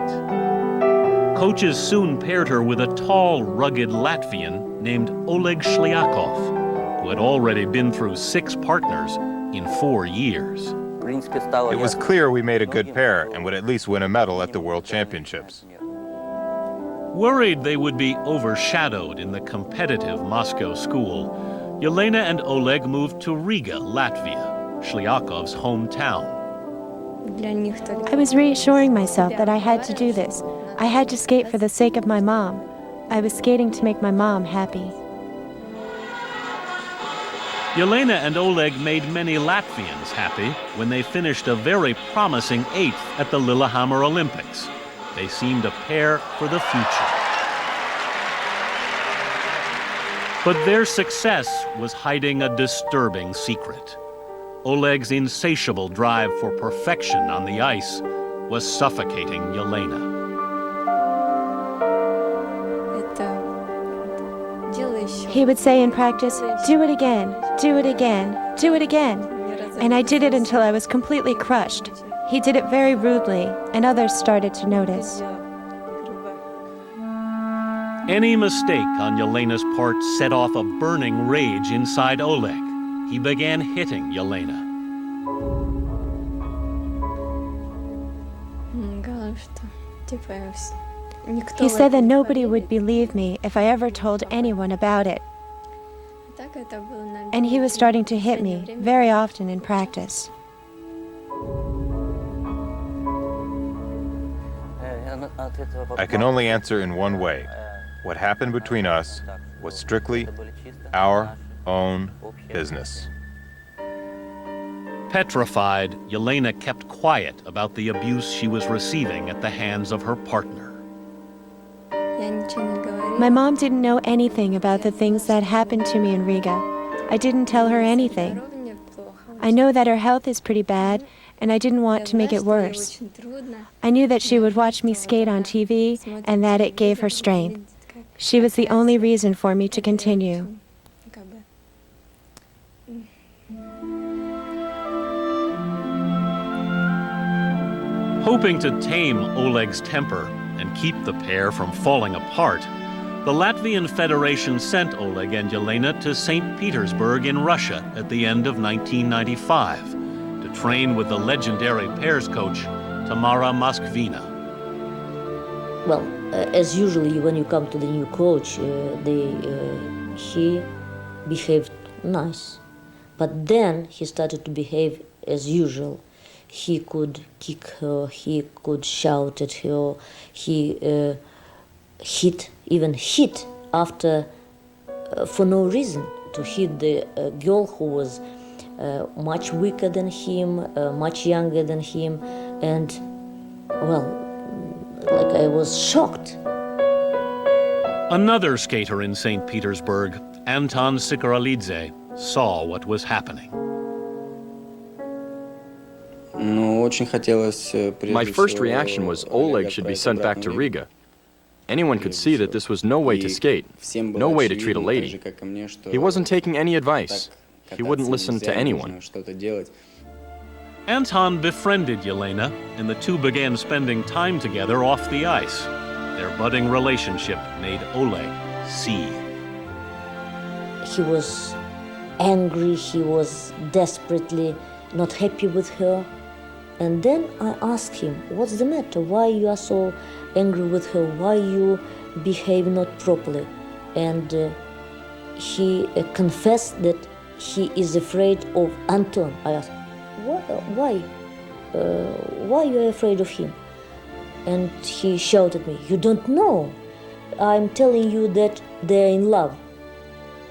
Coaches soon paired her with a tall, rugged Latvian named Oleg Shliakov, who had already been through 6 partners in 4 years. It was clear we made a good pair and would at least win a medal at the World Championships. Worried they would be overshadowed in the competitive Moscow school, Yelena and Oleg moved to Riga, Latvia, Shliakov's hometown. I was reassuring myself that I had to do this. I had to skate for the sake of my mom. I was skating to make my mom happy. Yelena and Oleg made many Latvians happy when they finished a very promising 8th at the Lillehammer Olympics. They seemed a pair for the future. But their success was hiding a disturbing secret. Oleg's insatiable drive for perfection on the ice was suffocating Yelena. He would say in practice, "Do it again, do it again, do it again." And I did it until I was completely crushed. He did it very rudely, and others started to notice. Any mistake on Yelena's part set off a burning rage inside Oleg. He began hitting Yelena. He said that nobody would believe me if I ever told anyone about it. And he was starting to hit me very often in practice. I can only answer in one way. What happened between us was strictly our own business. Petrified, Yelena kept quiet about the abuse she was receiving at the hands of her partner. My mom didn't know anything about the things that happened to me in Riga. I didn't tell her anything. I know that her health is pretty bad, and I didn't want to make it worse. I knew that she would watch me skate on TV and that it gave her strength. She was the only reason for me to continue. Hoping to tame Oleg's temper and keep the pair from falling apart, the Latvian Federation sent Oleg and Yelena to St. Petersburg in Russia at the end of 1995 to train with the legendary pairs coach Tamara Moskvina. Well, as usually when you come to the new coach, he behaved nice. But then he started to behave as usual. He could kick her, he could shout at her, he even hit after, for no reason, to hit the girl who was much weaker than him, much younger than him, and, well, like I was shocked. Another skater in St. Petersburg, Anton Sikoralidze, saw what was happening. My first reaction was Oleg should be sent back to Riga. Anyone could see that this was no way to skate, no way to treat a lady. He wasn't taking any advice. He wouldn't listen to anyone. Anton befriended Yelena, and the two began spending time together off the ice. Their budding relationship made Oleg seethe. He was angry, he was desperately not happy with her. And then I asked him, what's the matter? Why you are so angry with her? Why you behave not properly? And he confessed that he is afraid of Anton. I asked, why? Why you are afraid of him? And he shouted at me, you don't know. I'm telling you that they're in love.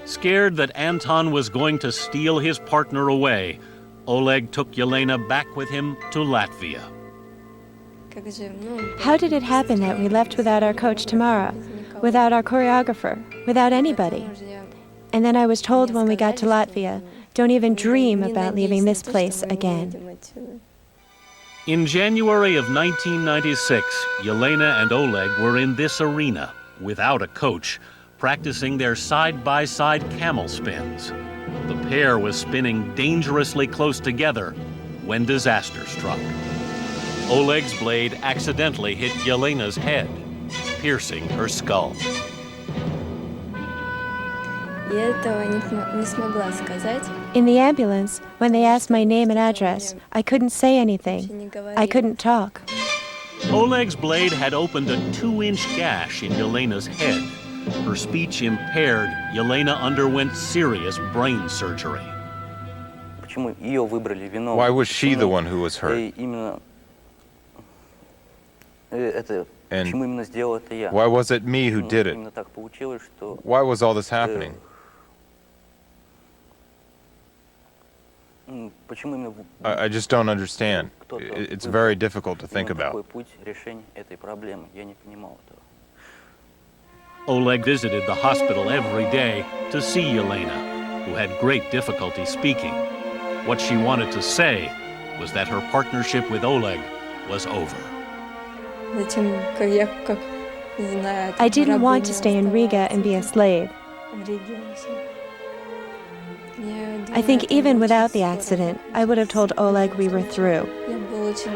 Scared that Anton was going to steal his partner away, Oleg took Yelena back with him to Latvia. How did it happen that we left without our coach Tamara, without our choreographer, without anybody? And then I was told when we got to Latvia, don't even dream about leaving this place again. In January of 1996, Yelena and Oleg were in this arena, without a coach, practicing their side-by-side camel spins. The pair was spinning dangerously close together when disaster struck. Oleg's blade accidentally hit Yelena's head, piercing her skull. In the ambulance, when they asked my name and address, I couldn't say anything. I couldn't talk. Oleg's blade had opened a 2-inch gash in Yelena's head. Her speech impaired, Yelena underwent serious brain surgery. Why was she the one who was hurt? And why was it me who did it? Why was all this happening? I just don't understand. It's very difficult to think about. Oleg visited the hospital every day to see Yelena, who had great difficulty speaking. What she wanted to say was that her partnership with Oleg was over. I didn't want to stay in Riga and be a slave. I think even without the accident, I would have told Oleg we were through.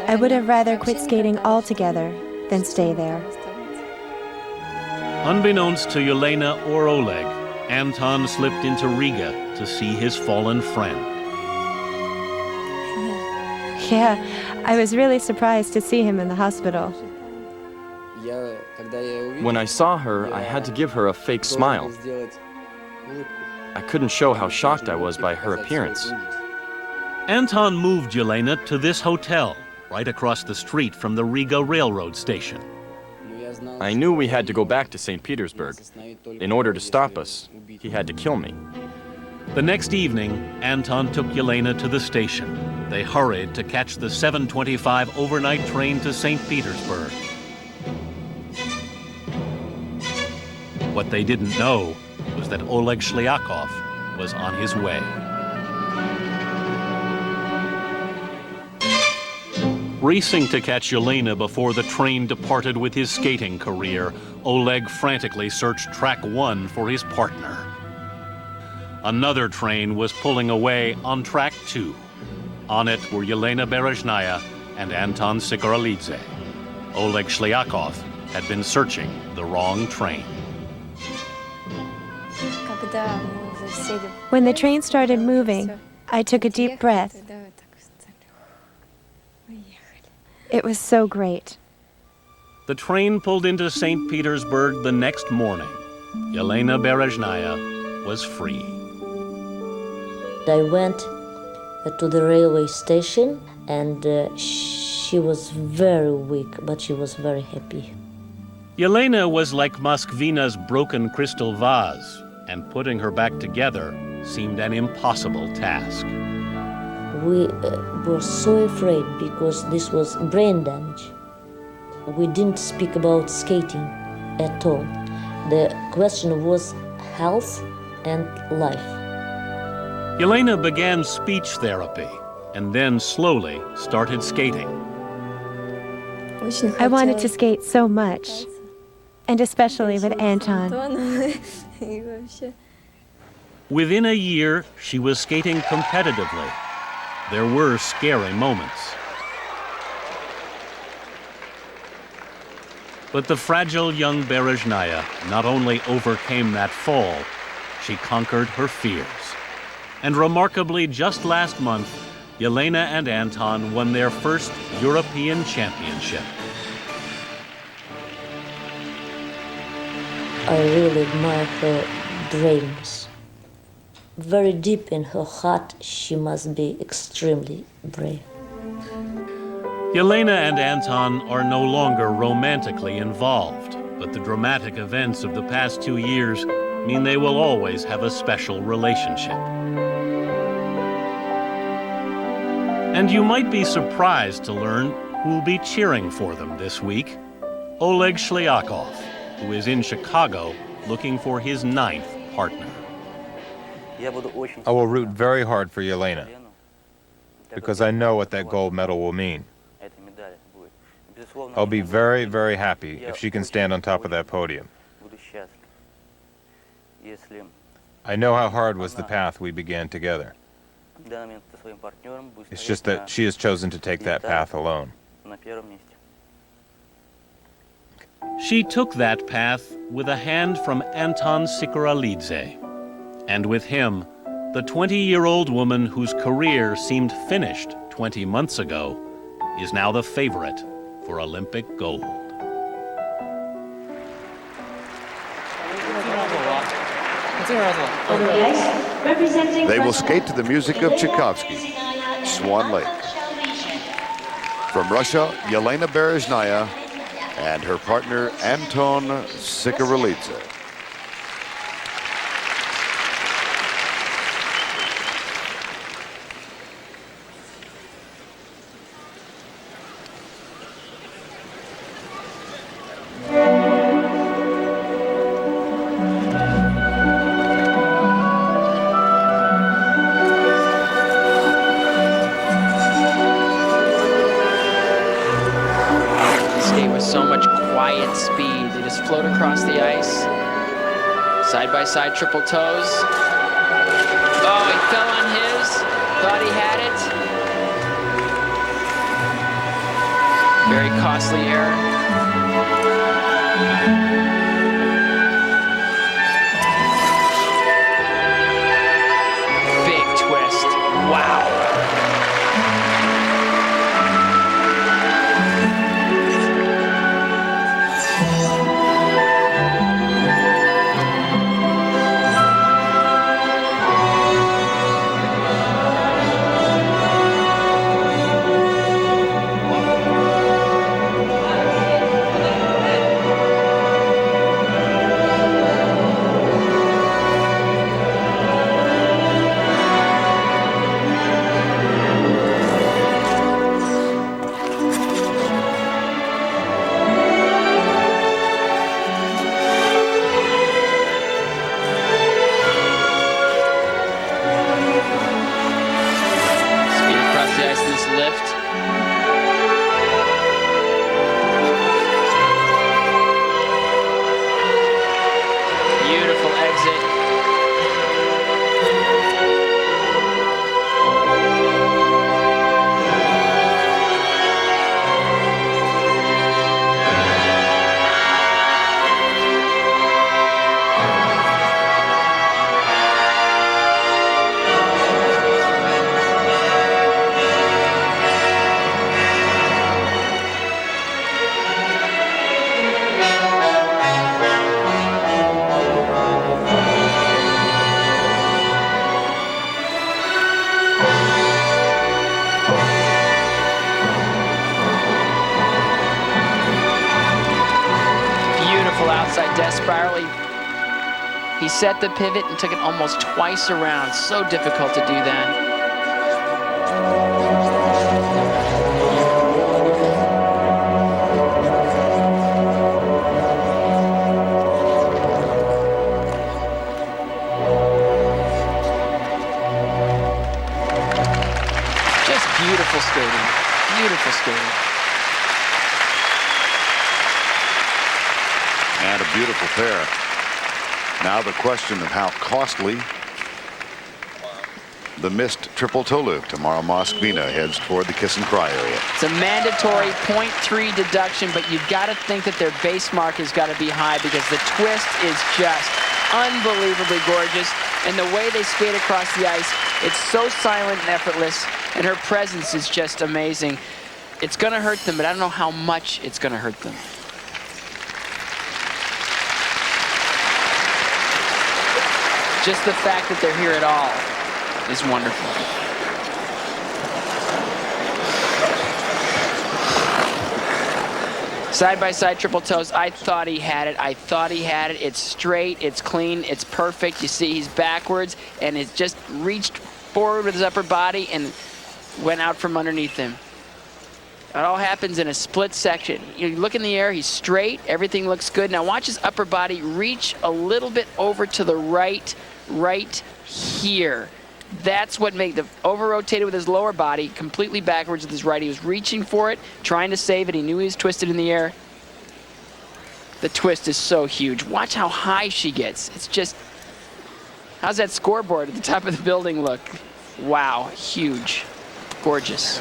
I would have rather quit skating altogether than stay there. Unbeknownst to Yelena or Oleg, Anton slipped into Riga to see his fallen friend. Yeah, I was really surprised to see him in the hospital. When I saw her, I had to give her a fake smile. I couldn't show how shocked I was by her appearance. Anton moved Yelena to this hotel, right across the street from the Riga railroad station. I knew we had to go back to St. Petersburg. In order to stop us, he had to kill me. The next evening, Anton took Yelena to the station. They hurried to catch the 7:25 overnight train to St. Petersburg. What they didn't know was that Oleg Shliakov was on his way. Racing to catch Yelena before the train departed with his skating career, Oleg frantically searched track 1 for his partner. Another train was pulling away on track 2. On it were Yelena Berezhnaya and Anton Sikoralidze. Oleg Shliakov had been searching the wrong train. When the train started moving, I took a deep breath. It was so great. The train pulled into St. Petersburg the next morning. Yelena Berezhnaya was free. I went to the railway station, and she was very weak, but she was very happy. Yelena was like Moskvina's broken crystal vase, and putting her back together seemed an impossible task. We were so afraid because this was brain damage. We didn't speak about skating at all. The question was health and life. Yelena began speech therapy and then slowly started skating. I wanted to skate so much, and especially with Anton. Within a year, she was skating competitively. There were scary moments. But the fragile young Berezhnaya not only overcame that fall, she conquered her fears. And remarkably, just last month, Yelena and Anton won their first European championship. I really admire her braveness. Very deep in her heart, she must be extremely brave. Yelena and Anton are no longer romantically involved, but the dramatic events of the past 2 years mean they will always have a special relationship. And you might be surprised to learn who'll be cheering for them this week. Oleg Shliakov, who is in Chicago looking for his 9th partner. I will root very hard for Yelena, because I know what that gold medal will mean. I'll be very, very happy if she can stand on top of that podium. I know how hard was the path we began together. It's just that she has chosen to take that path alone. She took that path with a hand from Anton Sikoralidze. And with him, the 20-year-old woman whose career seemed finished 20 months ago is now the favorite for Olympic gold. They will skate to the music of Tchaikovsky, Swan Lake. From Russia, Yelena Berezhnaya and her partner Anton Sikoralidze. Side triple toes. Oh, he fell on his. Thought he had it. Very costly error. Big twist. Wow. He set the pivot and took it almost twice around. So difficult to do that. Beautiful skating. Beautiful skating. And a beautiful pair. Now the question of how costly the missed triple toe loop. Tomorrow Moskvina heads toward the kiss and cry area. It's a mandatory 0.3 deduction, but you've got to think that their base mark has got to be high because the twist is just unbelievably gorgeous. And the way they skate across the ice, it's so silent and effortless, and her presence is just amazing. It's going to hurt them, but I don't know how much it's going to hurt them. Just the fact that they're here at all is wonderful. Side-by-side triple toes. I thought he had it. I thought he had it. It's straight, it's clean, it's perfect. You see he's backwards, and it's just reached forward with his upper body and went out from underneath him. It all happens in a split section. You look in the air, he's straight, everything looks good. Now watch his upper body reach a little bit over to the right here. That's what made the over-rotated with his lower body, completely backwards with his right. He was reaching for it, trying to save it. He knew he was twisted in the air. The twist is so huge. Watch how high she gets. It's just, how's that scoreboard at the top of the building look? Wow, huge, gorgeous.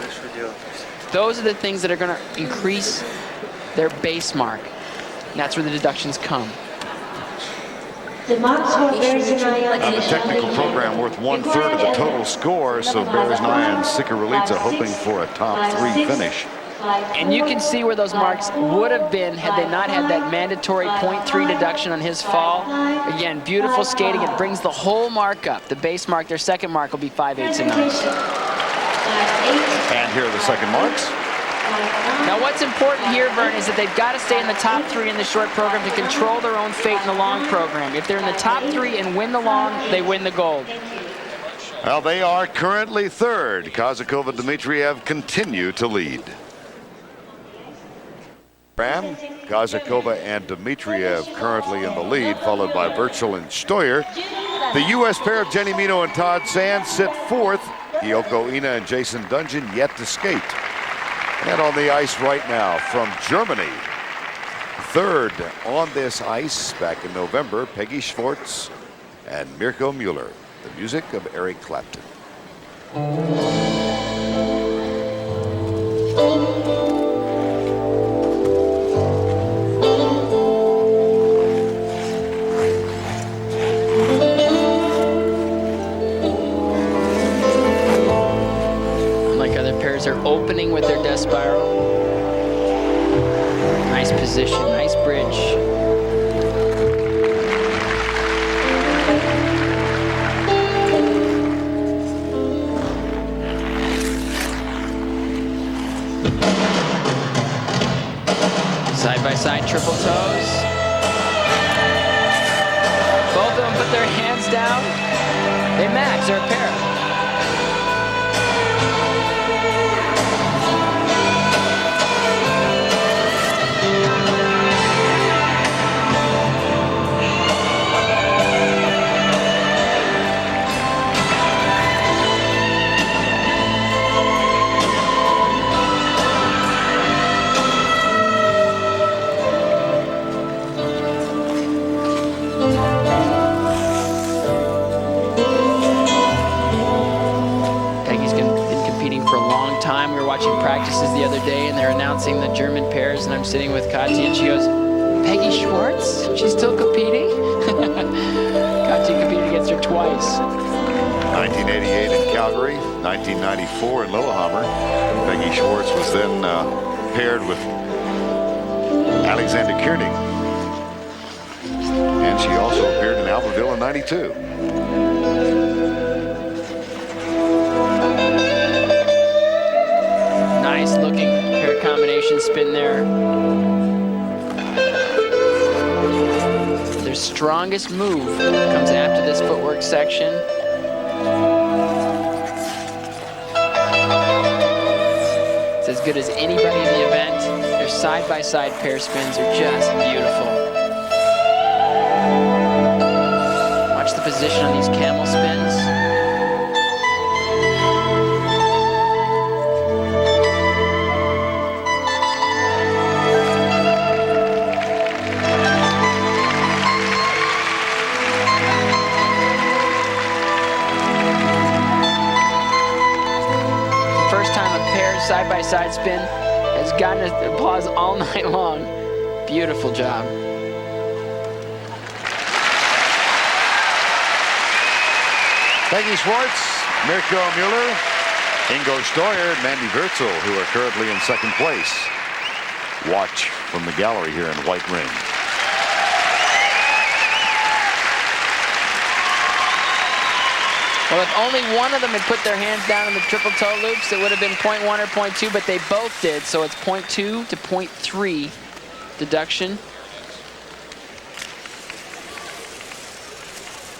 Those are the things that are going to increase their base mark. And that's where the deductions come. And a technical program worth 1/3 of the total score, so Berezhnaya and Sikirelidze hoping for a top 3 finish. And you can see where those marks would have been had they not had that mandatory 0.3 deduction on his fall. Again, beautiful skating. It brings the whole mark up. The base mark, their second mark, will be 5/8 and 9. And here are the second marks. Now what's important here, Verne, is that they've got to stay in the top 3 in the short program to control their own fate in the long program. If they're in the top 3 and win the long, they win the gold. Well, they are currently third. Kozakova, Dmitriev continue to lead. Kozakova and Dmitriev currently in the lead, followed by Wötzel and Steuer. The U.S. pair of Jenny Mino and Todd Sands sit fourth. Kyoko Ina and Jason Dungjen yet to skate. And on the ice right now from Germany, third on this ice back in November, Peggy Schwartz and Mirko Müller. The music of Eric Clapton. Are opening with their death spiral. Nice position, nice bridge. Side-by-side triple toes. Both of them put their hands down. They match, they're a pair. Practices the other day, and they're announcing the German pairs, and I'm sitting with Katia, and she goes, Peggy Schwartz? She's still competing? Katia competed against her twice. 1988 in Calgary, 1994 in Lillehammer. Peggy Schwartz was then paired with Alexander Kierning. And she also appeared in Alphaville in '92. Nice looking pair combination spin there. Their strongest move comes after this footwork section. It's as good as anybody in the event. Their side-by-side pair spins are just beautiful. Watch the position on these camel spins. Side-by-side spin has gotten applause all night long. Beautiful job. Peggy Schwartz, Mirko Müller, Ingo Steuer, and Mandy Wötzel, who are currently in second place. Watch from the gallery here in White Ring. Well, if only one of them had put their hands down in the triple toe loops, it would have been 0.1 or 0.2, but they both did, so it's 0.2 to 0.3 deduction.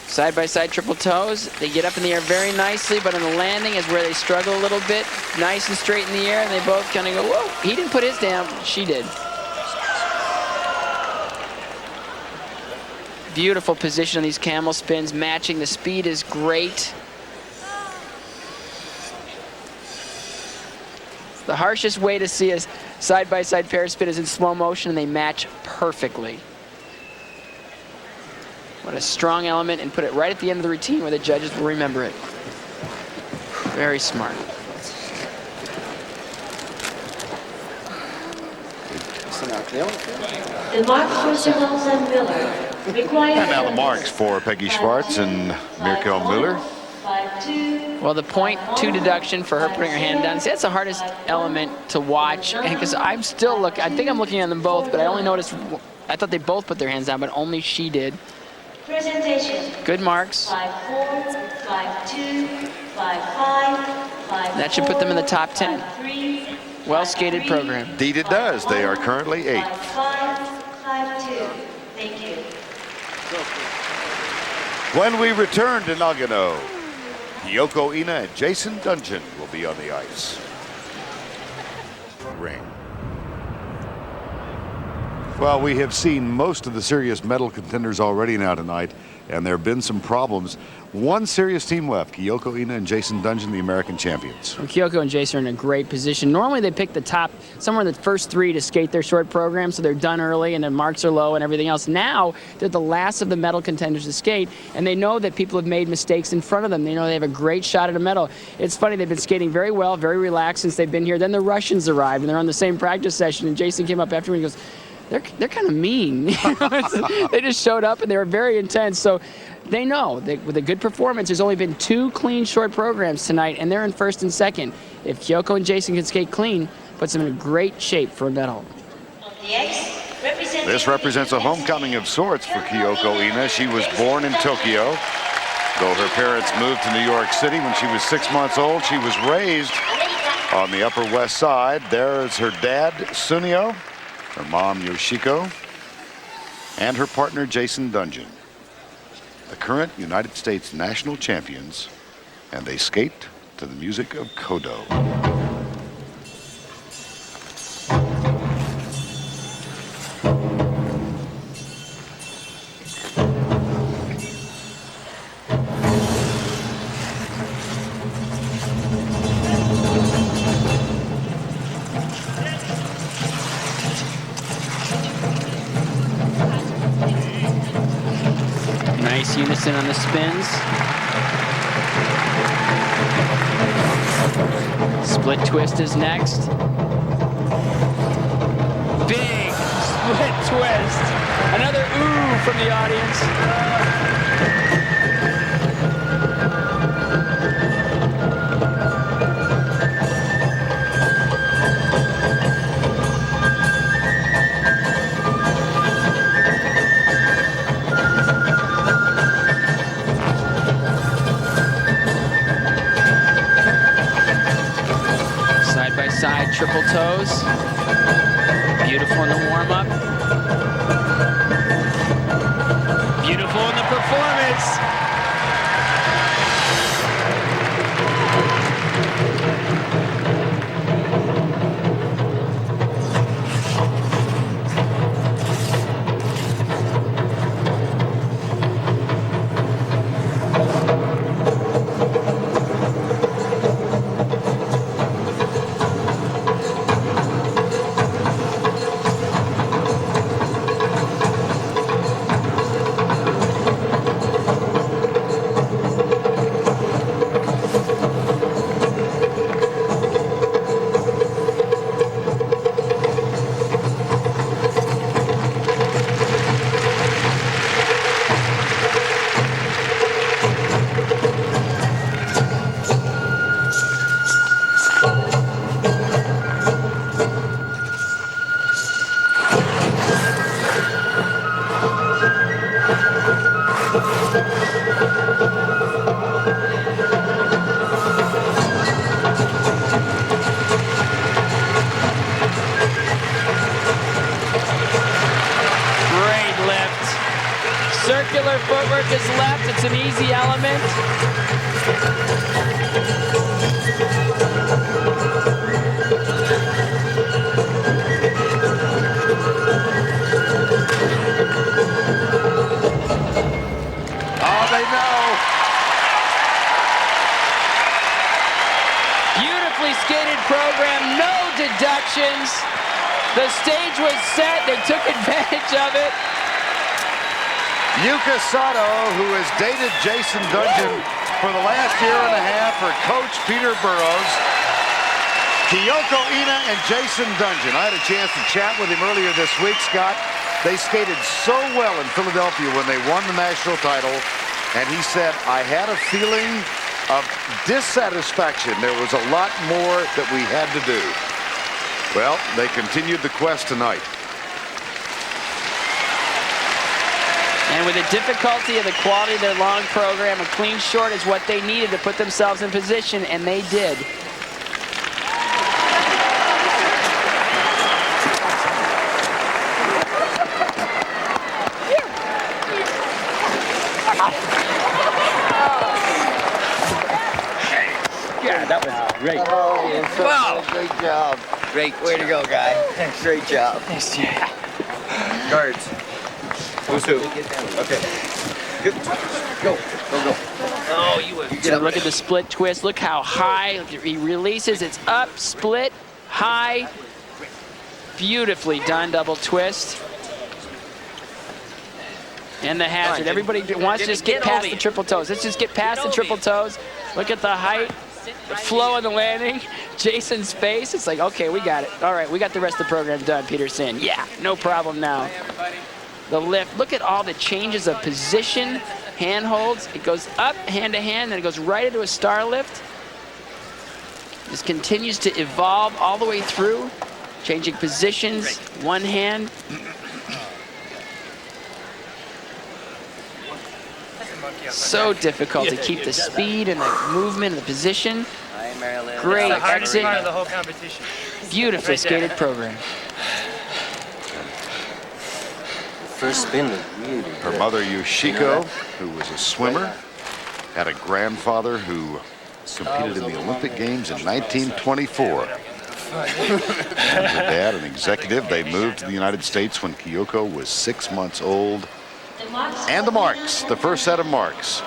Side-by-side triple toes. They get up in the air very nicely, but on the landing is where they struggle a little bit. Nice and straight in the air, and they both kind of go, whoa. He didn't put his down, she did. Beautiful position on these camel spins, matching the speed is great. The harshest way to see a side-by-side pair spin is in slow motion, and they match perfectly. What a strong element, and put it right at the end of the routine where the judges will remember it. Very smart. The marks for Simmons and Miller. And now the marks for Peggy Schwartz and Mirko Müller. Well, the 0.2 deduction for her putting her hand down. See, that's the hardest element to watch, because I'm still looking. I think I'm looking at them both, but I only noticed. I thought they both put their hands down, but only she did. Presentation. Good marks. 5-4, 5-2, 5-5, 5-4. That should put them in the top 10. Well skated program. Indeed it does. They are currently 8th. 5-2. Thank you. When we return to Nagano, Kyoko Ina and Jason Dungjen will be on the ice. Ring. Well, we have seen most of the serious medal contenders already now tonight, and there have been some problems. One serious team left, Kyoko Ina and Jason Dungjen, the American champions. Well, Kyoko and Jason are in a great position. Normally they pick the top, somewhere in the first 3 to skate their short program, so they're done early and the marks are low and everything else. Now they're the last of the medal contenders to skate, and they know that people have made mistakes in front of them. They know they have a great shot at a medal. It's funny, they've been skating very well, very relaxed since they've been here. Then the Russians arrived, and they're on the same practice session, and Jason came up after and goes, they're kind of mean. They just showed up and they were very intense. So they know that with a good performance, there's only been 2 clean short programs tonight, and they're in first and second. If Kyoko and Jason can skate clean, puts them in great shape for a medal. This represents a homecoming of sorts for Kyoko Ina. She was born in Tokyo. Though her parents moved to New York City when she was 6 months old, she was raised on the Upper West Side. There is her dad, Sunio, her mom, Yoshiko, and her partner, Jason Dungjen, the current United States national champions, and they skate to the music of Kodo. Nice unison on the spins. Split twist is next. Big split twist. Another ooh from the audience. Side triple toes. Beautiful in the warm-up. beautiful in the performance. Circular footwork is left. It's an easy element. Oh, they know. Beautifully skated program, no deductions. The stage was set. They took advantage of it. Yuka Sato, who has dated Jason Dungjen for the last year and a half, her coach Peter Burrows, Kyoko Ina and Jason Dungjen. I had a chance to chat with him earlier this week, Scott. They skated so well in Philadelphia when they won the national title, and he said, I had a feeling of dissatisfaction. There was a lot more that we had to do. Well, they continued the quest tonight. And with the difficulty of the quality of their long program, a clean short is what they needed to put themselves in position, and they did. Yeah, that was great. Oh, wow. Great job. Great. Way to go, guy. Great job. Thanks, Jay. Guards. Who's who? Okay. Good. Go. Go, go. Oh, So look at the split twist. Look how high he releases. It's up, split, high. Beautifully done, double twist. And the hazard. Everybody wants to just get past the triple toes. Let's just get past the triple toes. Look at the height, the flow of the landing. Jason's face. It's like, okay, we got it. All right, we got the rest of the program done, Peterson. Yeah, no problem now. The lift, look at all the changes of position, hand holds. It goes up, hand to hand, then it goes right into a star lift. This continues to evolve all the way through, changing positions, one hand. So difficult to keep the speed and the movement and the position. Great exit. Beautifully skated program. First spin was really good. Her mother, Yoshiko, who was a swimmer, had a grandfather who competed in the Olympic Games in 1924. And her dad, an executive, they moved to the United States when Kyoko was 6 months old. And the marks, the first set of marks.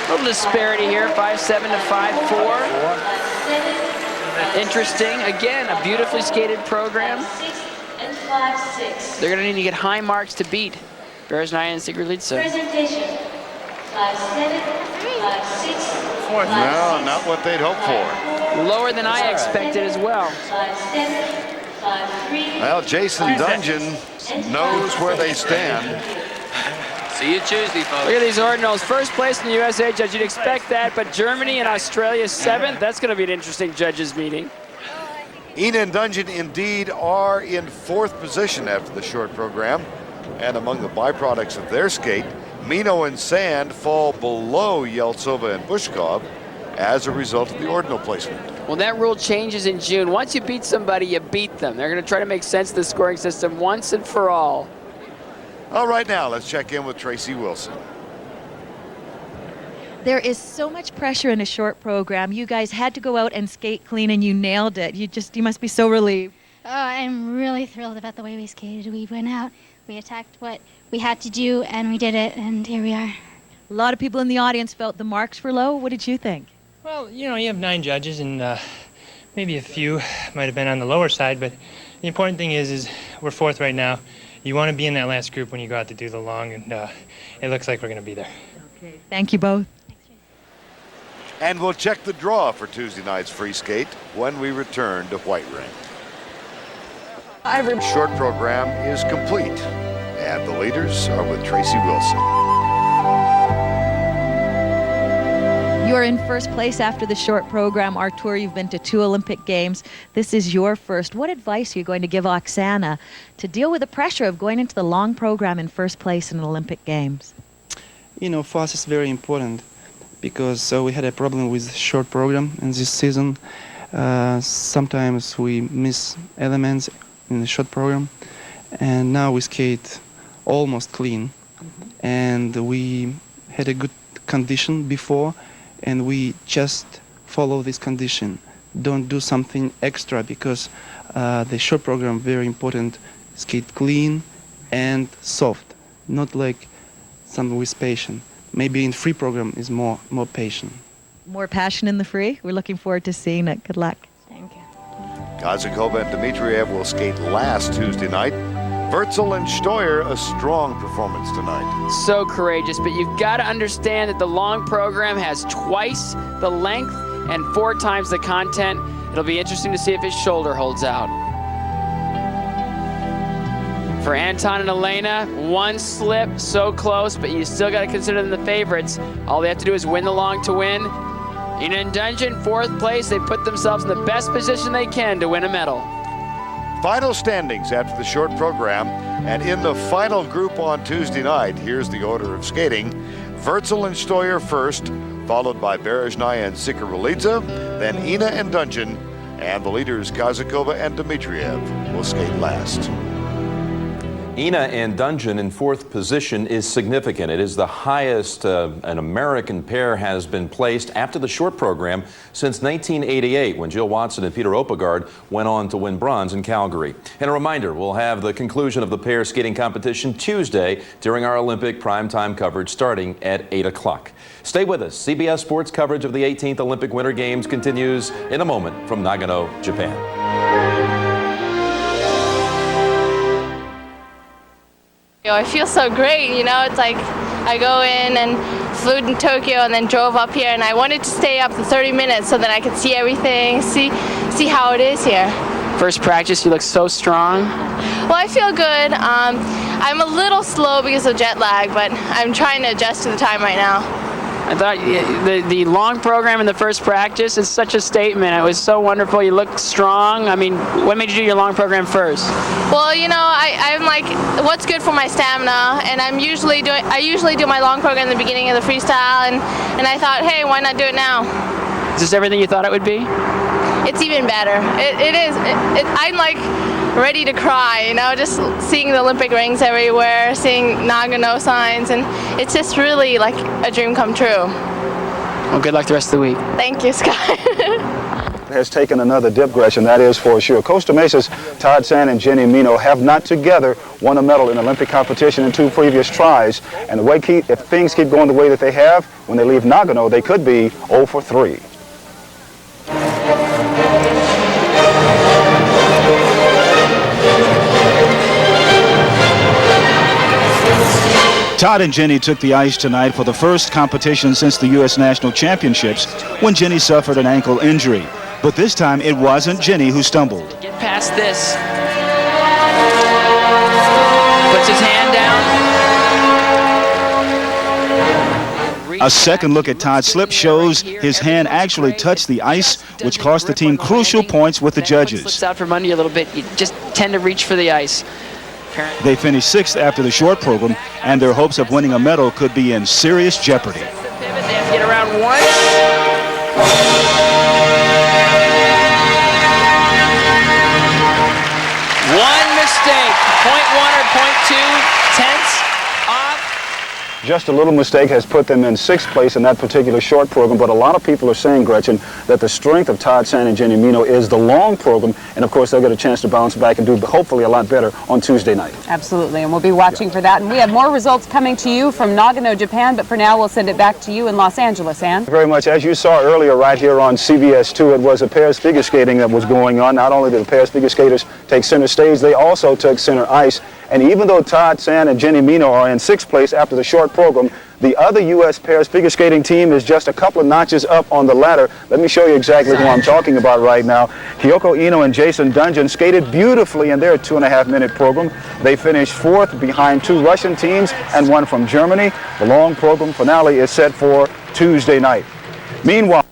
A little disparity here, 5'7" to 5'4". Interesting. Again, a beautifully skated program. They're going to need to get high marks to beat Beresnaya and Sigurlitsa. Presentation. 5'7", 5'6". No, not what they'd hoped for. Lower than I expected as well. 5'7", 5'3". Well, Jason Dungjen knows where they stand. See you Tuesday, folks. Look at these ordinals. First place in the USA judge. You'd expect that, but Germany and Australia 7th. That's going to be an interesting judges meeting. Ina and Dungjen indeed are in 4th position after the short program. And among the byproducts of their skate, Mino and Sand fall below Yeltsova and Bushkov. as a result of the ordinal placement. Well, that rule changes in June. Once you beat somebody, you beat them. They're going to try to make sense of the scoring system once and for all. All right, now let's check in with Tracy Wilson. There is so much pressure in a short program. You guys had to go out and skate clean, and you nailed it. You must be so relieved. Oh, I'm really thrilled about the way we skated. We went out, we attacked what we had to do, and we did it, and here we are. A lot of people in the audience felt the marks were low. What did you think? Well, you know, you have 9 judges, and maybe a few might have been on the lower side, but the important thing is we're 4th right now. You want to be in that last group when you go out to do the long, and it looks like we're going to be there. Okay, thank you both. And we'll check the draw for Tuesday night's free skate when we return to White Ring. Every short program is complete, and the leaders are with Tracy Wilson. You're in first place after the short program. Our tour, you've been to 2 Olympic Games. This is your first. What advice are you going to give Oksana to deal with the pressure of going into the long program in first place in Olympic Games? You know, for us it's very important because we had a problem with short program in this season. Sometimes we miss elements in the short program, and now we skate almost clean, and we had a good condition before, and we just follow this condition. Don't do something extra because the short program very important. Skate clean and soft, not like something with passion. Maybe in free program is more patient. More passion in the free? We're looking forward to seeing it. Good luck. Thank you. Kazakova and Dmitriev will skate last Tuesday night. Wötzel and Steuer, a strong performance tonight. So courageous, but you've got to understand that the long program has twice the length and 4 times the content. It'll be interesting to see if his shoulder holds out. For Anton and Elena, 1 slip, so close, but you still got to consider them the favorites. All they have to do is win the long to win. Ina and Dungjen, 4th place. They put themselves in the best position they can to win a medal. Final standings after the short program, and in the final group on Tuesday night, here's the order of skating. Wötzel and Steuer first, followed by Berezhnaya and Sikorelidze, then Ina and Dungjen, and the leaders Kazakova and Dmitriev will skate last. Ina and Dungjen in 4th position is significant. It is the highest an American pair has been placed after the short program since 1988, when Jill Watson and Peter Oppegaard went on to win bronze in Calgary. And a reminder, we'll have the conclusion of the pair skating competition Tuesday during our Olympic primetime coverage starting at 8 o'clock. Stay with us. CBS Sports coverage of the 18th Olympic Winter Games continues in a moment from Nagano, Japan. I feel so great, you know, it's like I go in and flew to Tokyo and then drove up here, and I wanted to stay up for 30 minutes so that I could see everything, see how it is here. First practice, you look so strong. Well, I feel good. I'm a little slow because of jet lag, but I'm trying to adjust to the time right now. I thought the long program in the first practice is such a statement. It was so wonderful. You look strong. I mean, what made you do your long program first? Well, you know, I'm like, what's good for my stamina? And I usually do my long program in the beginning of the freestyle, and I thought, hey, why not do it now? Is this everything you thought it would be? It's even better. It is. I'm like ready to cry, you know, just seeing the Olympic rings everywhere, seeing Nagano signs, and it's just really like a dream come true. Well, good luck the rest of the week. Thank you, Sky. Has taken another dipgress, and that is for sure. Costa Mesa's Todd Sand and Jenny Mino have not together won a medal in Olympic competition in 2 previous tries, and if things keep going the way that they have, when they leave Nagano, they could be 0 for 3. Todd and Jenny took the ice tonight for the first competition since the U.S. National Championships when Jenny suffered an ankle injury. But this time it wasn't Jenny who stumbled. Get past this. Puts his hand down. A second look at Todd's slip shows his hand actually touched the ice, which cost the team crucial points with the judges. Slips out from under you a little bit. You just tend to reach for the ice. They finished 6th after the short program, and their hopes of winning a medal could be in serious jeopardy. They have to get around once. One mistake, 0.1 or 0.2 tenths off. Just a little mistake has put them in 6th place in that particular short program, but a lot of people are saying, Gretchen, that the strength of Todd Sand and Jenny Mino is the long program, and of course they'll get a chance to bounce back and do hopefully a lot better on Tuesday night. Absolutely, and we'll be watching for that. And we have more results coming to you from Nagano, Japan, but for now we'll send it back to you in Los Angeles, Ann. Very much. As you saw earlier right here on CBS 2, it was a pairs figure skating that was going on. Not only did the pairs figure skaters take center stage, they also took center ice. And even though Todd Sand and Jenny Mino are in 6th place after the short program, the other U.S. pairs figure skating team is just a couple of notches up on the ladder. Let me show you exactly who I'm talking about right now. Kyoko Ino and Jason Dungjen skated beautifully in their 2.5-minute program. They finished 4th behind 2 Russian teams and 1 from Germany. The long program finale is set for Tuesday night. Meanwhile,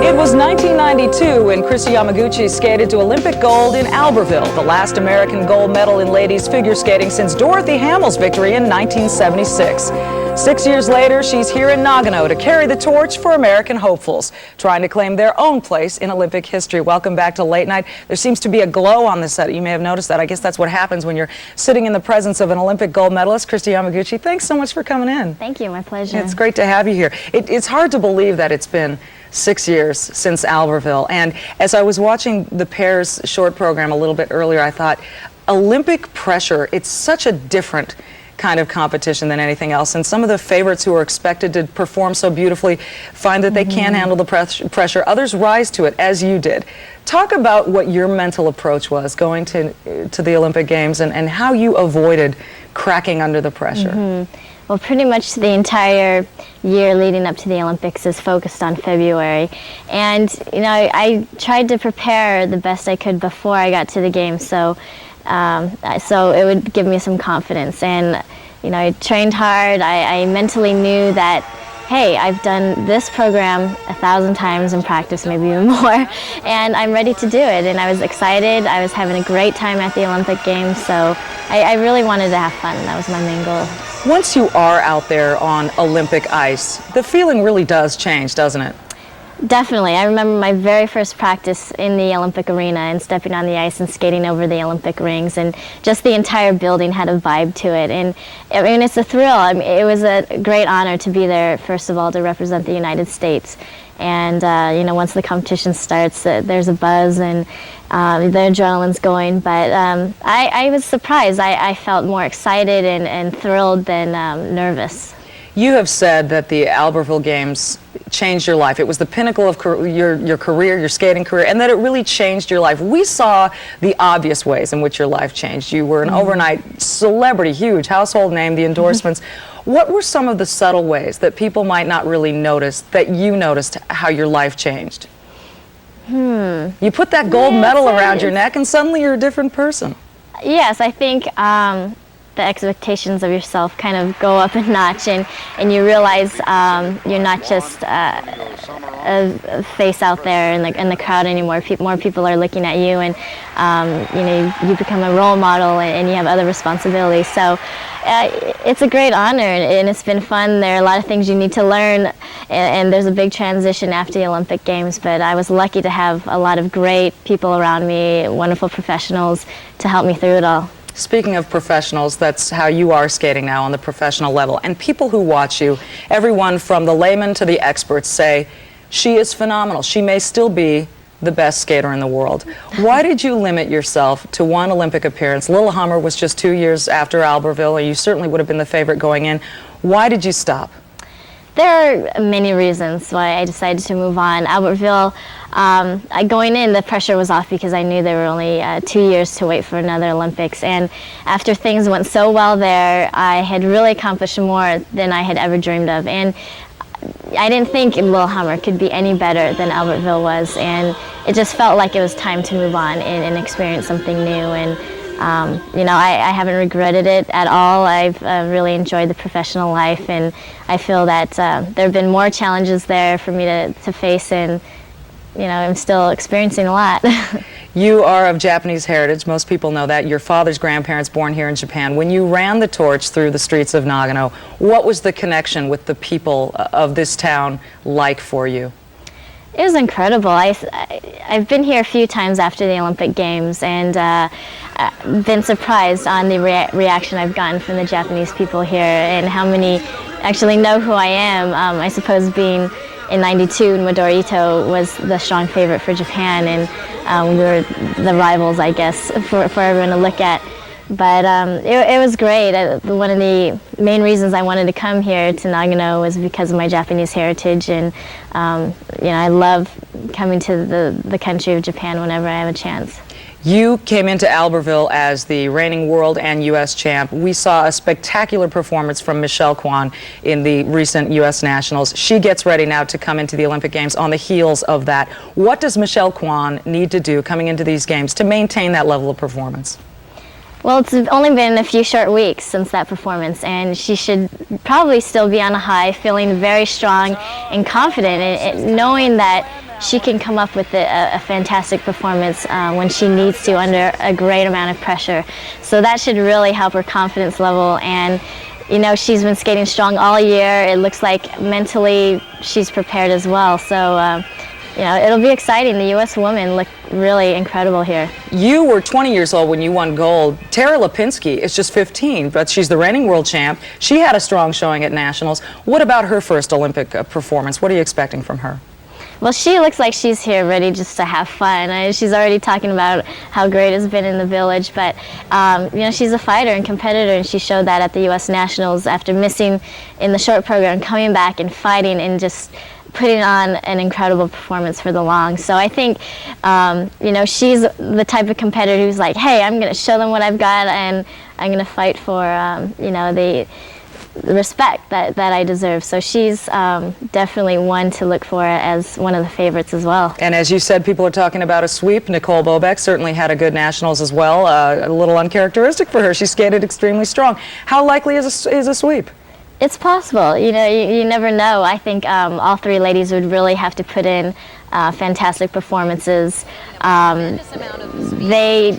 it was 1992 when Kristi Yamaguchi skated to Olympic gold in Albertville, the last American gold medal in ladies figure skating since Dorothy Hamill's victory in 1976. 6 years later, she's here in Nagano to carry the torch for American hopefuls, trying to claim their own place in Olympic history. Welcome back to Late Night. There seems to be a glow on the set. You may have noticed that. I guess that's what happens when you're sitting in the presence of an Olympic gold medalist. Kristi Yamaguchi, thanks so much for coming in. Thank you, my pleasure. It's great to have you here. It's hard to believe that it's been 6 years since Albertville. And as I was watching the pairs short program a little bit earlier, I thought, Olympic pressure, it's such a different kind of competition than anything else. And some of the favorites who are expected to perform so beautifully find that they can't handle the pressure. Others rise to it, as you did. Talk about what your mental approach was going to the Olympic Games and how you avoided cracking under the pressure. Well, pretty much the entire year leading up to the Olympics is focused on February. And, you know, I tried to prepare the best I could before I got to the games, so it would give me some confidence. And, you know, I trained hard. I mentally knew that, hey, I've done this program 1,000 times in practice, maybe even more, and I'm ready to do it. And I was excited. I was having a great time at the Olympic Games, so I really wanted to have fun. That was my main goal. Once you are out there on Olympic ice, the feeling really does change, doesn't it? Definitely. I remember my very first practice in the Olympic arena and stepping on the ice and skating over the Olympic rings, and just the entire building had a vibe to it. And I mean, it's a thrill. I mean, it was a great honor to be there, first of all, to represent the United States. And, you know, once the competition starts, there's a buzz and the adrenaline's going. But I was surprised. I felt more excited and thrilled than nervous. You have said that the Albertville Games changed your life. It was the pinnacle of your career, your skating career, and that it really changed your life. We saw the obvious ways in which your life changed. You were an overnight celebrity, huge household name, the endorsements. What were some of the subtle ways that people might not really notice that you noticed how your life changed? You put that gold medal around your neck and suddenly you're a different person. Yes, I think the expectations of yourself kind of go up a notch, and you realize you're not just a face out there in the crowd anymore. More people are looking at you, and you know, you become a role model, and you have other responsibilities. So it's a great honor, and it's been fun. There are a lot of things you need to learn, and there's a big transition after the Olympic Games, but I was lucky to have a lot of great people around me, wonderful professionals to help me through it all. Speaking of professionals, that's how you are skating now on the professional level. And people who watch you, everyone from the layman to the experts, say, she is phenomenal. She may still be the best skater in the world. Why did you limit yourself to one Olympic appearance? Lillehammer was just 2 years after Albertville, and you certainly would have been the favorite going in. Why did you stop? There are many reasons why I decided to move on. Albertville, going in, the pressure was off because I knew there were only 2 years to wait for another Olympics. And after things went so well there, I had really accomplished more than I had ever dreamed of. And I didn't think Lillehammer could be any better than Albertville was. And it just felt like it was time to move on and experience something new. And you know, I haven't regretted it at all. I've really enjoyed the professional life, and I feel that there have been more challenges there for me to face, and you know, I'm still experiencing a lot. You are of Japanese heritage. Most people know that. Your father's grandparents born here in Japan. When you ran the torch through the streets of Nagano, what was the connection with the people of this town like for you? It was incredible. I've been here a few times after the Olympic Games and been surprised on the reaction I've gotten from the Japanese people here and how many actually know who I am. I suppose being in '92, Midori Ito was the strong favorite for Japan, and we were the rivals, I guess, for everyone to look at. But it was great. One of the main reasons I wanted to come here to Nagano was because of my Japanese heritage, and you know, I love coming to the country of Japan whenever I have a chance. You came into Albertville as the reigning world and U.S. champ. We saw a spectacular performance from Michelle Kwan in the recent U.S. Nationals. She gets ready now to come into the Olympic Games on the heels of that. What does Michelle Kwan need to do coming into these games to maintain that level of performance? Well, it's only been a few short weeks since that performance, and she should probably still be on a high, feeling very strong and confident, and knowing that she can come up with a fantastic performance when she needs to under a great amount of pressure. So that should really help her confidence level. And you know, she's been skating strong all year. It looks like mentally she's prepared as well. So you know, it'll be exciting. The U.S. women look really incredible here. You were 20 years old when you won gold. Tara Lipinski is just 15, but she's the reigning world champ. She had a strong showing at Nationals. What about her first Olympic performance? What are you expecting from her? Well, she looks like she's here ready just to have fun. She's already talking about how great it's been in the village, but you know, she's a fighter and competitor, and she showed that at the U.S. Nationals after missing in the short program, coming back and fighting and just putting on an incredible performance for the long. So I think, you know, she's the type of competitor who's like, hey, I'm going to show them what I've got, and I'm going to fight for, you know, the respect that I deserve. So she's definitely one to look for as one of the favorites as well. And as you said, people are talking about a sweep. Nicole Bobek certainly had a good Nationals as well. A little uncharacteristic for her. She skated extremely strong. How likely is a sweep? It's possible. You know, you never know. I think all three ladies would really have to put in fantastic performances. They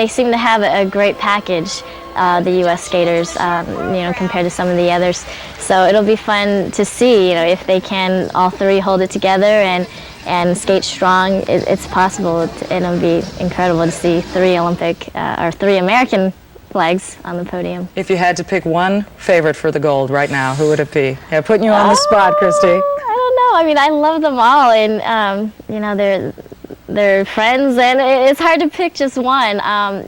seem to have a great package, the U.S. skaters, you know, compared to some of the others. So it'll be fun to see, you know, if they can all three hold it together and skate strong. It's possible, and it'll be incredible to see three Olympic or three American flags on the podium. If you had to pick one favorite for the gold right now, who would it be? Yeah, putting you on the spot, Kristi. I don't know. I mean, I love them all, and you know, they're friends, and it's hard to pick just one.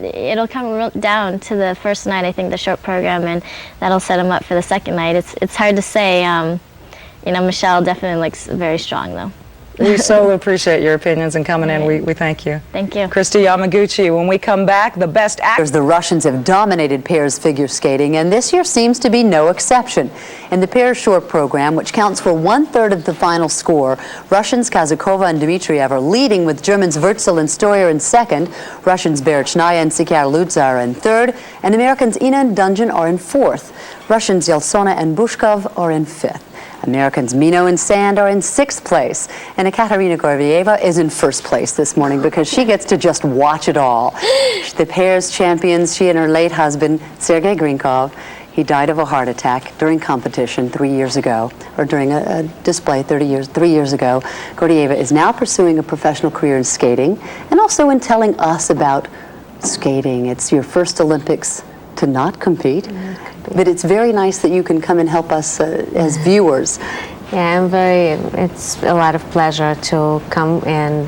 It'll come down to the first night, I think, the short program, and that'll set them up for the second night. It's hard to say. You know, Michelle definitely looks very strong, though. We so appreciate your opinions and coming in. We thank you. Thank you. Kristi Yamaguchi, when we come back, the best actors. The Russians have dominated pairs figure skating, and this year seems to be no exception. In the pairs short program, which counts for 1/3 of the final score, Russians Kazakova and Dmitriev are leading, with Germans Wötzel and Steuer in second, Russians Berechnaya and Sikarlutza are in third, and Americans Ina and Dungjen are in fourth. Russians Yelsona and Bushkov are in fifth. Americans Mino and Sand are in sixth place, and Katia Gordeeva is in first place this morning because she gets to just watch it all. The pairs champions, she and her late husband, Sergei Grinkov, he died of a heart attack during competition 3 years ago, or during a display 3 years ago. Gordeeva is now pursuing a professional career in skating and also in telling us about skating. It's your first Olympics to not compete. But it's very nice that you can come and help us as viewers. Yeah, it's a lot of pleasure to come and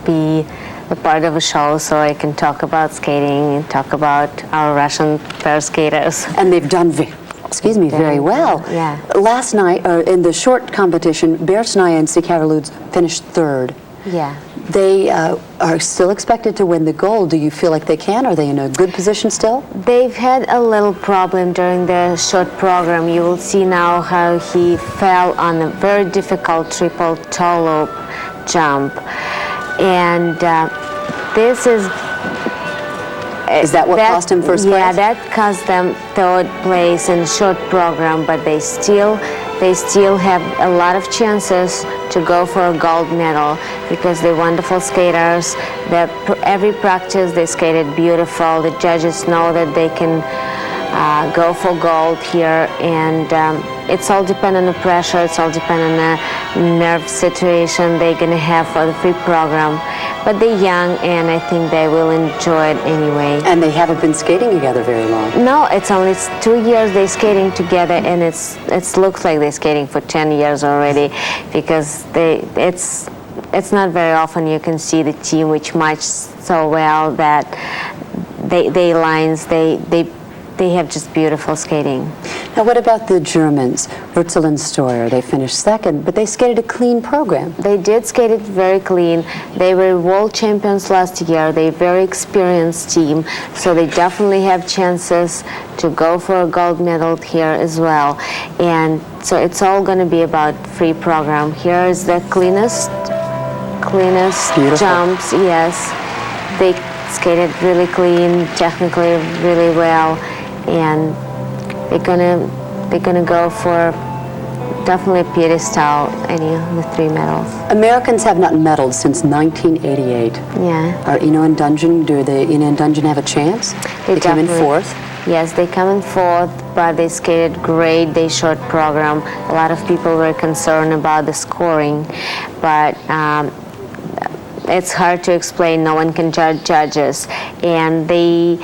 be a part of a show so I can talk about skating and talk about our Russian pair skaters. And they've done very well. Yeah. Last night, in the short competition, Berechnaya and Sikarlutza finished third. Yeah. They are still expected to win the gold. Do you feel like they can? Are they in a good position still? They've had a little problem during the short program. You will see now how he fell on a very difficult triple toe loop jump. And this is... Is that what cost him first place? Yeah, that cost them third place in short program, but they still they still have a lot of chances to go for a gold medal because they're wonderful skaters. Every practice they skated beautiful. The judges know that they can go for gold here, and it's all dependent on the pressure, it's all dependent on the nerve situation they're going to have for the free program. But they're young, and I think they will enjoy it anyway. And they haven't been skating together very long. No, it's only 2 years they're skating together, and it looks like they're skating for 10 years already, because it's not very often you can see the team which match so well that they lines, they have just beautiful skating. Now, what about the Germans, Wötzel and Steuer? They finished second, but they skated a clean program. They did skate it very clean. They were world champions last year. They're a very experienced team, so they definitely have chances to go for a gold medal here as well. And so it's all going to be about free program. Here is the cleanest Beautiful. jumps. Yes, they skated really clean, technically really well, and they're gonna go for definitely a pedestal, any of the 3 medals. Americans have not medaled since 1988. Yeah. Are Ingo and Dungjen, do the Ingo and Dungjen have a chance? They come in fourth? Yes, they come in fourth, but they skated great. They short program. A lot of people were concerned about the scoring, but it's hard to explain. No one can judge judges, and they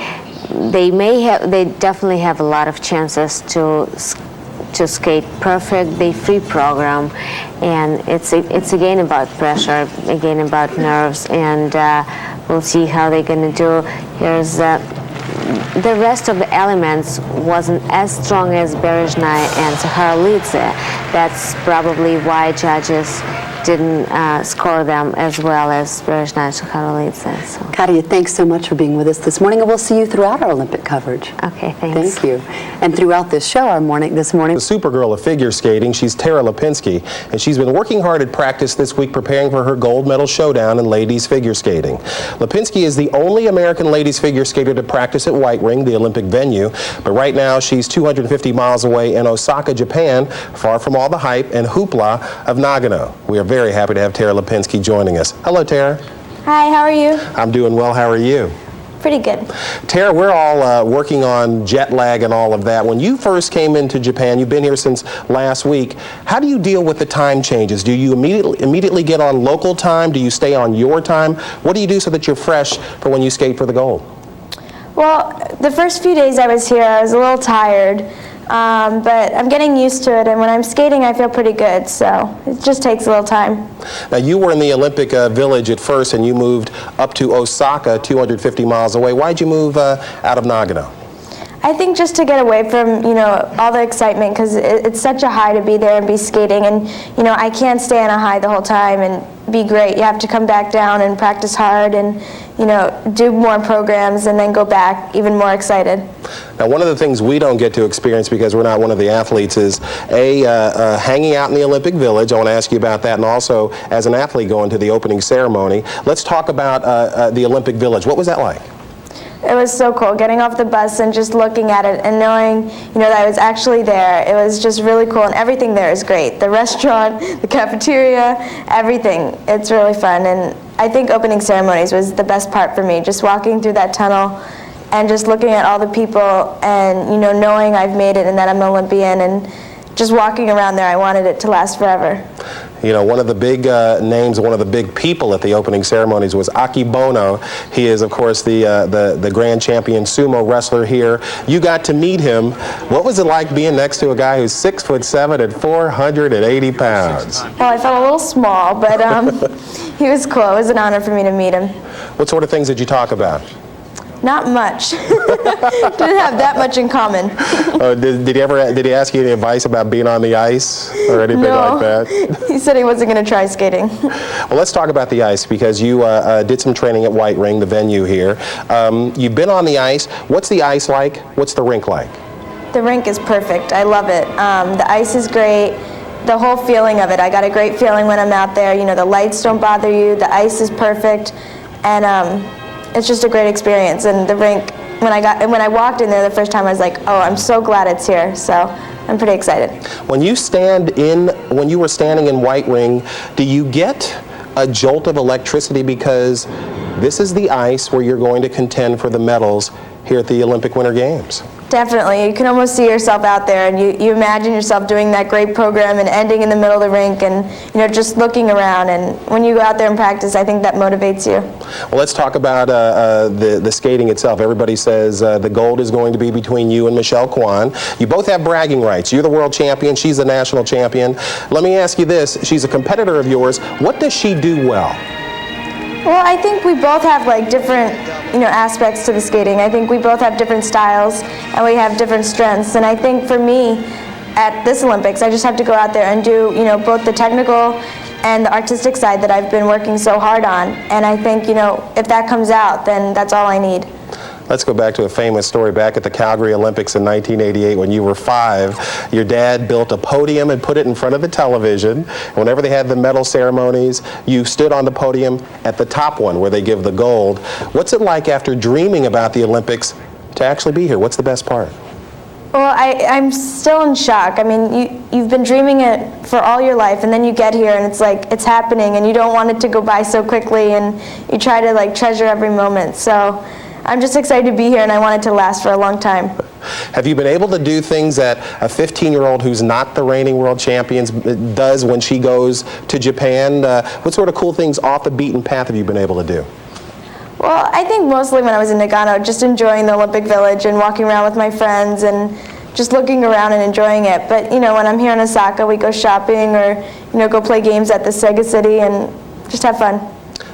definitely have a lot of chances to skate perfect. They free program, and it's again about pressure, again about nerves, and we'll see how they're going to do. Here's the rest of the elements wasn't as strong as Berezhnaya and Sakharalitsa. That's probably why judges didn't score them as well as Berezhnaya and Sakharalitsa. So. Katia, thanks so much for being with us this morning, and we'll see you throughout our Olympic coverage. Okay, thanks. Thank you. And throughout this show, this morning. The Supergirl of figure skating, she's Tara Lipinski, and she's been working hard at practice this week preparing for her gold medal showdown in ladies figure skating. Lipinski is the only American ladies figure skater to practice at White Ring, the Olympic venue, but right now she's 250 miles away in Osaka, Japan, far from all the hype and hoopla of Nagano. We are very happy to have Tara Lipinski joining us. Hello, Tara. Hi, how are you? I'm doing well. How are you? Pretty good. Tara, we're all working on jet lag and all of that. When you first came into Japan, you've been here since last week, how do you deal with the time changes? Do you immediately get on local time? Do you stay on your time? What do you do so that you're fresh for when you skate for the gold? Well, the first few days I was here, I was a little tired, but I'm getting used to it, and when I'm skating, I feel pretty good, so it just takes a little time. Now, you were in the Olympic Village at first, and you moved up to Osaka, 250 miles away. Why'd you move out of Nagano? I think just to get away from, all the excitement, because it's such a high to be there and be skating, and, I can't stay on a high the whole time and be great. You have to come back down and practice hard and, do more programs and then go back even more excited. Now, one of the things we don't get to experience because we're not one of the athletes is, hanging out in the Olympic Village. I want to ask you about that, and also as an athlete going to the opening ceremony. Let's talk about the Olympic Village. What was that like? It was so cool, getting off the bus and just looking at it and knowing, that I was actually there. It was just really cool, and everything there is great. The restaurant, the cafeteria, everything. It's really fun, and I think opening ceremonies was the best part for me, just walking through that tunnel and just looking at all the people and, knowing I've made it and that I'm an Olympian, and just walking around there, I wanted it to last forever. One of the big names, one of the big people at the opening ceremonies was Akebono. He is, of course, the grand champion sumo wrestler here. You got to meet him. What was it like being next to a guy who's 6'7" and 480 pounds? Well, I felt a little small, but he was cool. It was an honor for me to meet him. What sort of things did you talk about? Not much. Didn't have that much in common. Did he ask you any advice about being on the ice or anything like that? He said he wasn't going to try skating. Well, let's talk about the ice because you did some training at White Ring, the venue here. You've been on the ice. What's the ice like? What's the rink like? The rink is perfect. I love it. The ice is great. The whole feeling of it. I got a great feeling when I'm out there. The lights don't bother you. The ice is perfect. And it's just a great experience, and the rink when I walked in there the first time, I was like, oh, I'm so glad it's here. So I'm pretty excited. When you were standing in White Ring, do you get a jolt of electricity because this is the ice where you're going to contend for the medals here at the Olympic Winter Games? Definitely. You can almost see yourself out there, and you imagine yourself doing that great program and ending in the middle of the rink and, you know, just looking around. And when you go out there and practice, I think that motivates you. Well, let's talk about the skating itself. Everybody says the gold is going to be between you and Michelle Kwan. You both have bragging rights. You're the world champion. She's the national champion. Let me ask you this. She's a competitor of yours. What does she do well? Well, I think we both have like different, you know, aspects to the skating. I think we both have different styles and we have different strengths. And I think for me, at this Olympics, I just have to go out there and do, you know, both the technical and the artistic side that I've been working so hard on. And I think, you know, if that comes out, then that's all I need. Let's go back to a famous story back at the Calgary Olympics in 1988 when you were 5. Your dad built a podium and put it in front of the television. Whenever they had the medal ceremonies, you stood on the podium at the top one where they give the gold. What's it like after dreaming about the Olympics to actually be here? What's the best part? Well, I'm still in shock. I mean, you've been dreaming it for all your life, and then you get here and it's like it's happening and you don't want it to go by so quickly, and you try to like treasure every moment. So I'm just excited to be here, and I want it to last for a long time. Have you been able to do things that a 15-year-old who's not the reigning world champion does when she goes to Japan? What sort of cool things off the beaten path have you been able to do? Well, I think mostly when I was in Nagano, just enjoying the Olympic Village and walking around with my friends and just looking around and enjoying it. But, you know, when I'm here in Osaka, we go shopping or, you know, go play games at the Sega City and just have fun.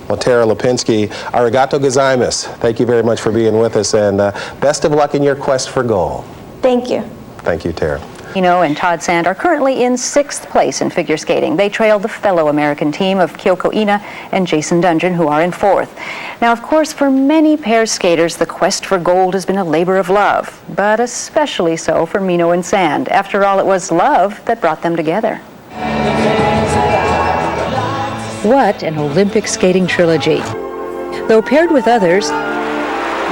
Well, Tara Lipinski, arigato gozaimasu. Thank you very much for being with us, and best of luck in your quest for gold. Thank you. Thank you, Tara. Ingo and Todd Sand are currently in 6th place in figure skating. They trailed the fellow American team of Kyoko and Jason Dungjen, who are in 4th. Now, of course, for many pair skaters, the quest for gold has been a labor of love, but especially so for Mino and Sand. After all, it was love that brought them together. What an Olympic skating trilogy. Though paired with others,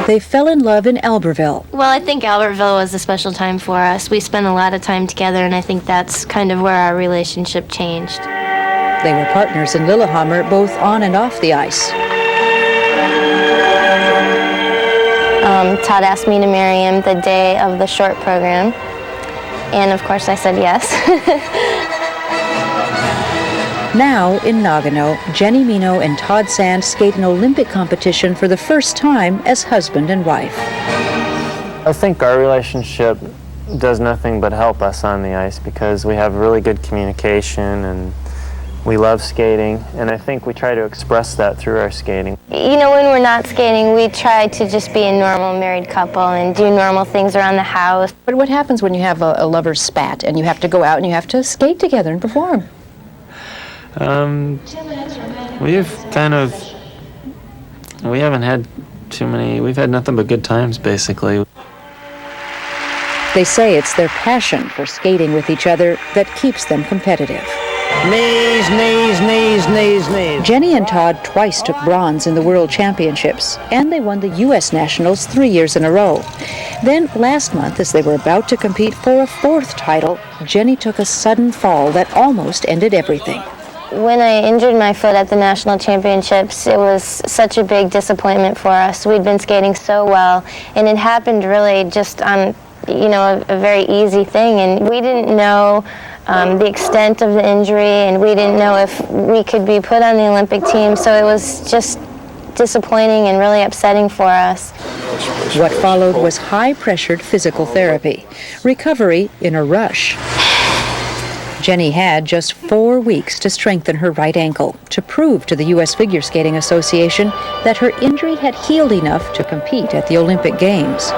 they fell in love in Albertville. Well, I think Albertville was a special time for us. We spent a lot of time together, and I think that's kind of where our relationship changed. They were partners in Lillehammer, both on and off the ice. Todd asked me to marry him the day of the short program, and of course I said yes. Now, in Nagano, Jenny Mino and Todd Sand skate an Olympic competition for the first time as husband and wife. I think our relationship does nothing but help us on the ice because we have really good communication and we love skating, and I think we try to express that through our skating. You know, when we're not skating, we try to just be a normal married couple and do normal things around the house. But what happens when you have a lover's spat and you have to go out and you have to skate together and perform? We haven't had too many, we've had nothing but good times, basically. They say it's their passion for skating with each other that keeps them competitive. Knees, knees, knees, knees, knees. Jenny and Todd twice took bronze in the World Championships, and they won the U.S. Nationals 3 years in a row. Then, last month, as they were about to compete for a 4th title, Jenny took a sudden fall that almost ended everything. When I injured my foot at the national championships, it was such a big disappointment for us. We'd been skating so well, and it happened really just on, you know, a very easy thing, and we didn't know the extent of the injury, and we didn't know if we could be put on the Olympic team, so it was just disappointing and really upsetting for us. What followed was high-pressured physical therapy, recovery in a rush. Jenny had just 4 weeks to strengthen her right ankle to prove to the U.S. Figure Skating Association that her injury had healed enough to compete at the Olympic Games.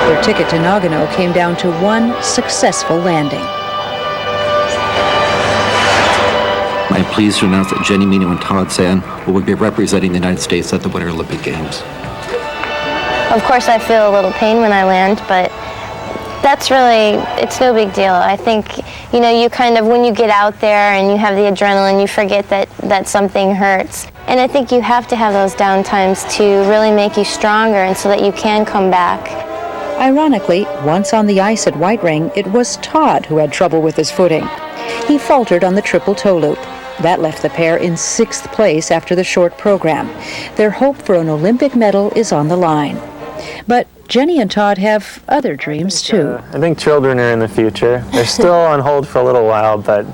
Their ticket to Nagano came down to one successful landing. I am pleased to announce that Jenny Mino and Todd Sand will be representing the United States at the Winter Olympic Games. Of course, I feel a little pain when I land, but That's really, it's no big deal. I think, you know, you kind of, when you get out there and you have the adrenaline, you forget that something hurts. And I think you have to have those down times to really make you stronger and so that you can come back. Ironically, once on the ice at White Ring, it was Todd who had trouble with his footing. He faltered on the triple toe loop. That left the pair in 6th place after the short program. Their hope for an Olympic medal is on the line. But Jenny and Todd have other dreams too. I think children are in the future. They're still on hold for a little while, but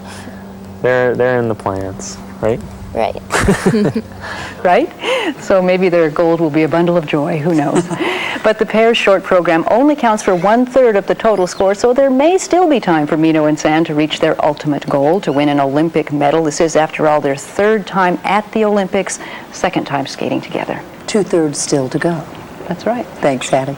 they're in the plans, right? Right. Right? So maybe their gold will be a bundle of joy, who knows. But the pair's short program only counts for 1/3 of the total score, so there may still be time for Mino and San to reach their ultimate goal, to win an Olympic medal. This is, after all, their 3rd time at the Olympics, 2nd time skating together. 2/3 still to go. That's right. Thanks, Addie.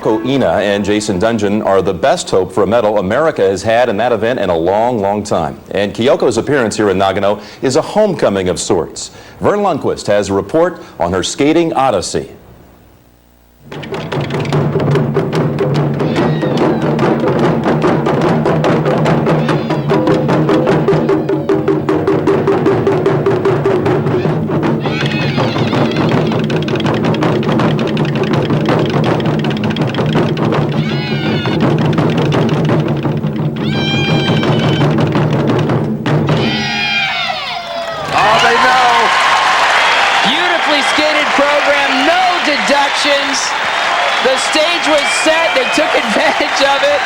Kyoko Ina and Jason Dungjen are the best hope for a medal America has had in that event in a long, long time. And Kyoko's appearance here in Nagano is a homecoming of sorts. Verne Lundquist has a report on her skating odyssey. The stage was set, they took advantage of it.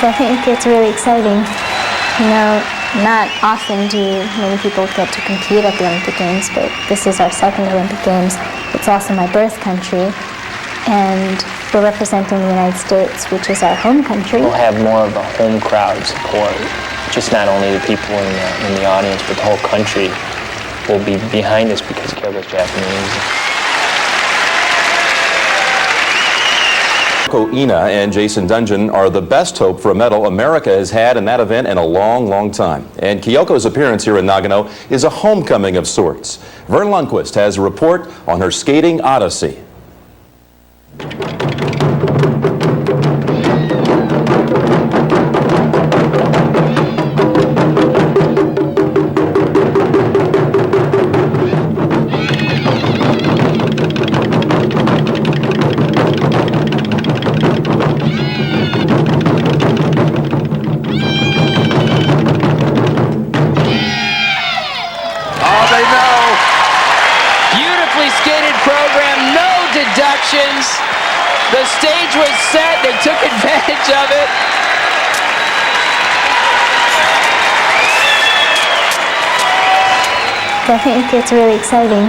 I think it's really exciting. You know, not often do many people get to compete at the Olympic Games, but this is our 2nd Olympic Games. It's also my birth country, and we're representing the United States, which is our home country. We'll have more of a home crowd support, just not only the people in the audience, but the whole country will be behind us because Kyoko's Japanese. Kyoko Ina and Jason Dungjen are the best hope for a medal America has had in that event in a long, long time. And Kyoko's appearance here in Nagano is a homecoming of sorts. Verne Lundquist has a report on her skating odyssey. The stage was set, they took advantage of it. I think it's really exciting.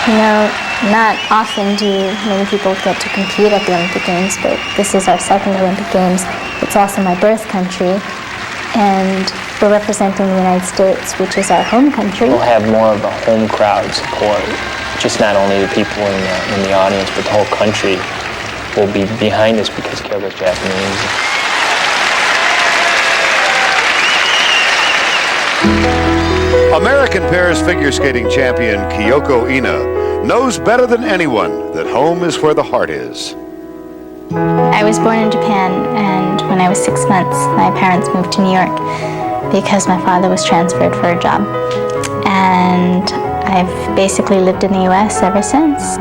You know, not often do many people get to compete at the Olympic Games, but this is our 2nd Olympic Games. It's also my birth country, and we're representing the United States, which is our home country. We'll have more of a home crowd support, just not only the people in the audience, but the whole country will be behind us because Kyoko's Japanese. American pairs figure skating champion Kyoko Ina knows better than anyone that home is where the heart is. I was born in Japan, and when I was 6 months, my parents moved to New York because my father was transferred for a job. And I've basically lived in the U.S. ever since.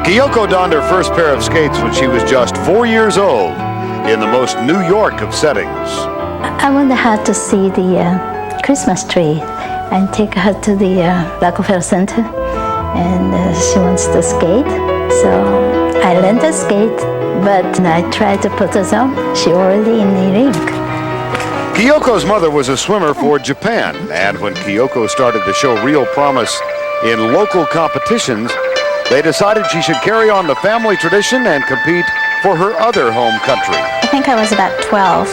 Kyoko donned her first pair of skates when she was just 4 years old in the most New York of settings. I want her to see the Christmas tree and take her to the Rockefeller Center, and she wants to skate. So I learned to skate, but I tried to put her on. She already in the rink. Kyoko's mother was a swimmer for Japan, and when Kyoko started to show real promise in local competitions, they decided she should carry on the family tradition and compete for her other home country. I think I was about 12.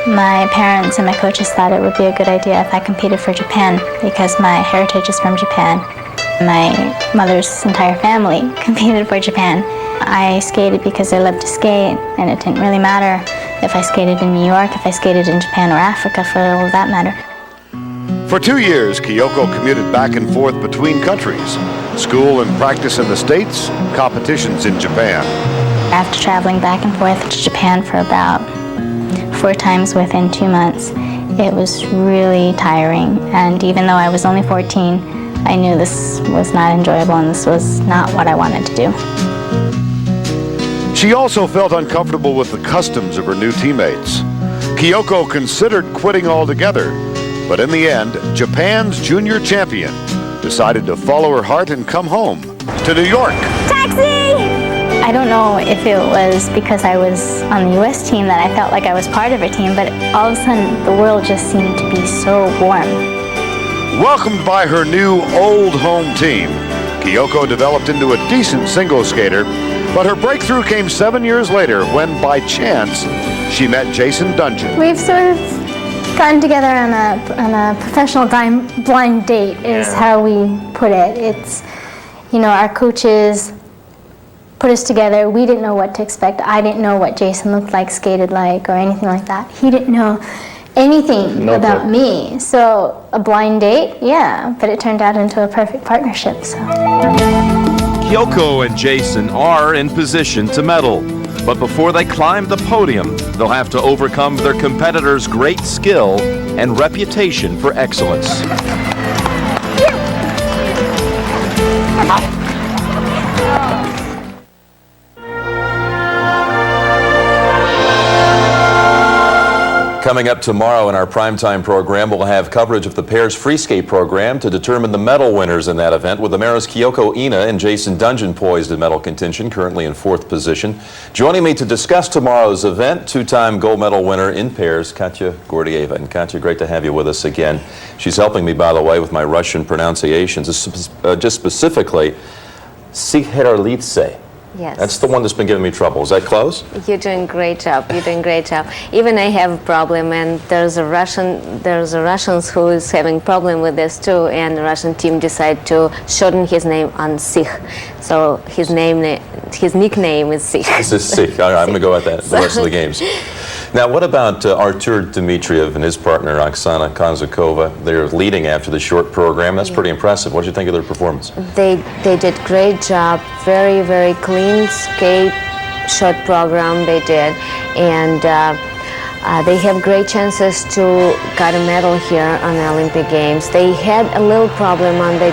My parents and my coaches thought it would be a good idea if I competed for Japan because my heritage is from Japan. My mother's entire family competed for Japan. I skated because I loved to skate, and it didn't really matter if I skated in New York, if I skated in Japan or Africa, for all of that matter. For 2 years, Kyoko commuted back and forth between countries, school and practice in the States, competitions in Japan. After traveling back and forth to Japan for about 4 times within 2 months, it was really tiring. And even though I was only 14, I knew this was not enjoyable and this was not what I wanted to do. She also felt uncomfortable with the customs of her new teammates. Kyoko considered quitting altogether, but in the end, Japan's junior champion decided to follow her heart and come home to New York. Taxi! I don't know if it was because I was on the U.S. team that I felt like I was part of a team, but all of a sudden the world just seemed to be so warm. Welcomed by her new old home team, Kyoko developed into a decent single skater, but her breakthrough came 7 years later when, by chance, she met Jason Dungjen. We've sort of gotten together on a professional blind date is how we put it. It's, you know, our coaches put us together. We didn't know what to expect. I didn't know what Jason looked like, skated like, or anything like that. He didn't know anything about me. So a blind date, yeah, but it turned out into a perfect partnership. So. Kyoko and Jason are in position to medal. But before they climb the podium, they'll have to overcome their competitors' great skill and reputation for excellence. Coming up tomorrow in our primetime program, we'll have coverage of the pairs free skate program to determine the medal winners in that event, with America's Kyoko Ina and Jason Dungjen poised in medal contention, currently in 4th position. Joining me to discuss tomorrow's event, 2-time gold medal winner in pairs, Katia Gordeeva. And Katia, great to have you with us again. She's helping me, by the way, with my Russian pronunciations, just specifically, Sikherlitse. Yes. That's the one that's been giving me trouble. Is that close? You're doing a great job. You're doing a great job. Even I have a problem, and there's a Russians who is having problem with this too, and the Russian team decided to shorten his name on Sich. So his nickname is Sich. This is Sich. All right, I'm going to go at that the rest of the games. Now, what about Artur Dmitriev and his partner, Oksana Konzakova? They're leading after the short program. That's pretty impressive. What did you think of their performance? They did great job. Very, very clean skate short program they did. And they have great chances to get a medal here on the Olympic Games. They had a little problem on the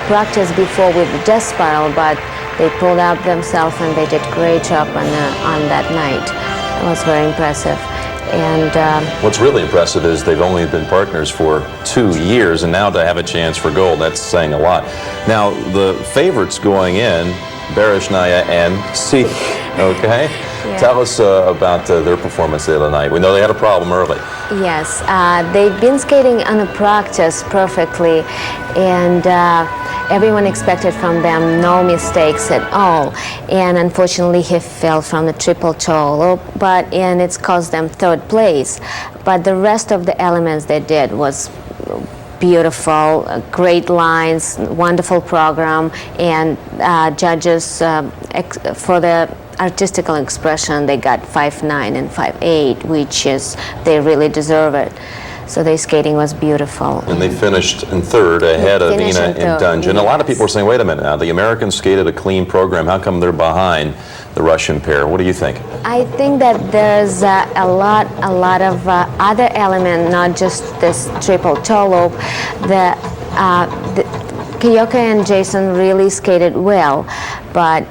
practice before with the death spiral, but they pulled out themselves and they did a great job on that night. It was very impressive. And what's really impressive is they've only been partners for 2 years, and now to have a chance for gold, that's saying a lot. Now, the favorites going in, Bereshnaya and Sich, okay? Yeah. Tell us about their performance the other night. We know they had a problem early. Yes, they've been skating on the practice perfectly, and everyone expected from them no mistakes at all. And unfortunately, he fell from the triple toe, and it's cost them 3rd place. But the rest of the elements they did was beautiful, great lines, wonderful program, and judges for the artistical expression, they got 5.9 and 5.8, which is, they really deserve it. So their skating was beautiful. And they finished in 3rd ahead of Ina and Dungjen. Yes. A lot of people are saying, wait a minute now, the Americans skated a clean program. How come they're behind the Russian pair? What do you think? I think that there's a lot of other elements, not just this triple toe loop. Kyoko and Jason really skated well, but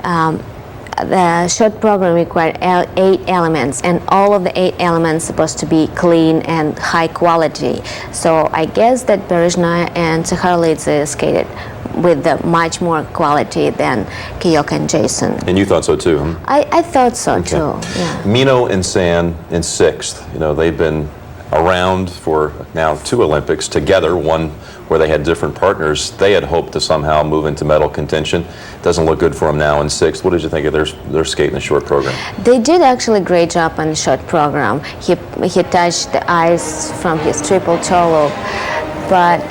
the short program required 8 elements, and all of the 8 elements supposed to be clean and high quality. So I guess that Bereshnaya and Sikherlitse skated with the much more quality than Kyoko and Jason. And you thought so too, huh? I thought so too, yeah. Mino and San in 6th. You know, they've been around for now 2 Olympics together, one where they had different partners. They had hoped to somehow move into medal contention. Doesn't look good for them now in 6th. What did you think of their skate in the short program? They did actually a great job on the short program. He touched the ice from his triple toe loop, but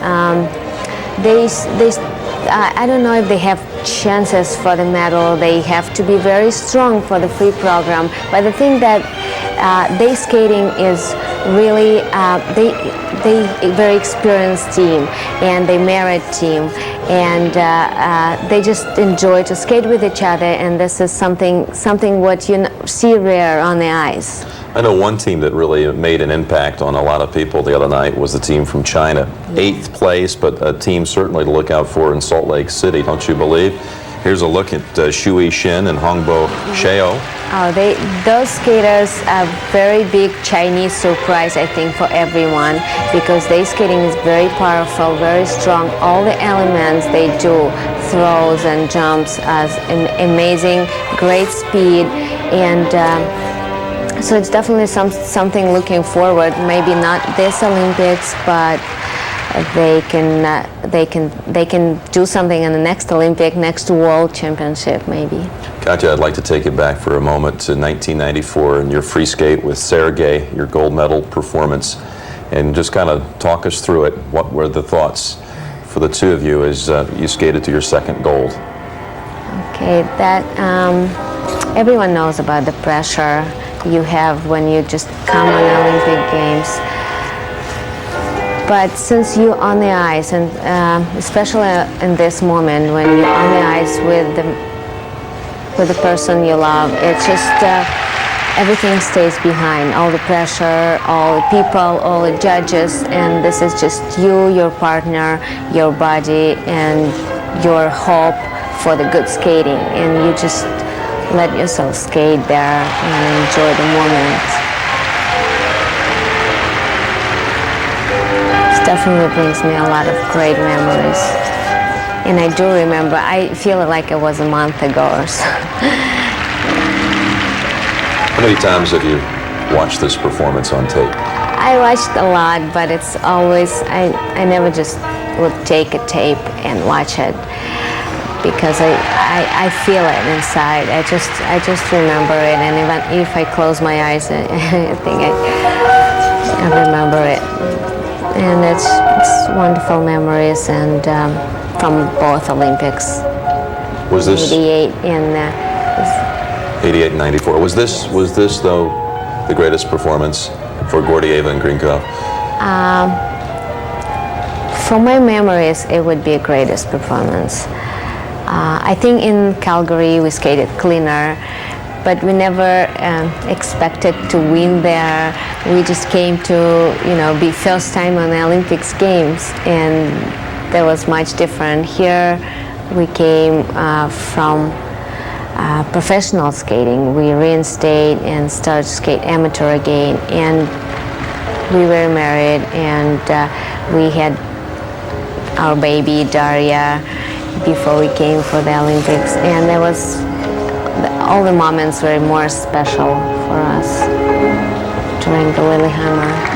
I don't know if they have chances for the medal. They have to be very strong for the free program. But the thing that they skating is really they very experienced team, and they married team, and they just enjoy to skate with each other, and this is something what you see rare on the ice. I know one team that really made an impact on a lot of people the other night was the team from China. 8th place, but a team certainly to look out for in Salt Lake City, don't you believe? Here's a look at Shui Shin and Hongbo Sheo. Oh, those skaters are very big Chinese surprise, I think, for everyone, because their skating is very powerful, very strong. All the elements they do, throws and jumps, as amazing, great speed, and so it's definitely something looking forward. Maybe not this Olympics, but they can do something in the next Olympic, next World Championship, maybe. Katia, I'd like to take it back for a moment to 1994 and your free skate with Sargeant, your gold medal performance, and just kind of talk us through it. What were the thoughts for the two of you as you skated to your second gold? Okay, that everyone knows about the pressure you have when you just come on Olympic Games. But since you're on the ice, and especially in this moment when you're on the ice with the person you love, it's just everything stays behind. All the pressure, all the people, all the judges, and this is just you, your partner, your body, and your hope for the good skating. And you just let yourself skate there and enjoy the moment. Definitely brings me a lot of great memories. And I do remember, I feel like it was a month ago or so. How many times have you watched this performance on tape? I watched a lot, but it's always, I never just would take a tape and watch it, because I feel it inside. I just remember it, and even if I close my eyes, I think I remember it. And it's wonderful memories, and from both Olympics. Was this 88 and 88 and 94? Was this though the greatest performance for Gordeeva and Grinko? From my memories, it would be a greatest performance. I think in Calgary we skated cleaner, but we never expected to win there. We just came to, be first time on the Olympics Games, and that was much different. Here we came from professional skating. We reinstate and started to skate amateur again, and we were married, and we had our baby Daria before we came for the Olympics, and there was all the moments were more special for us during the Lillehammer.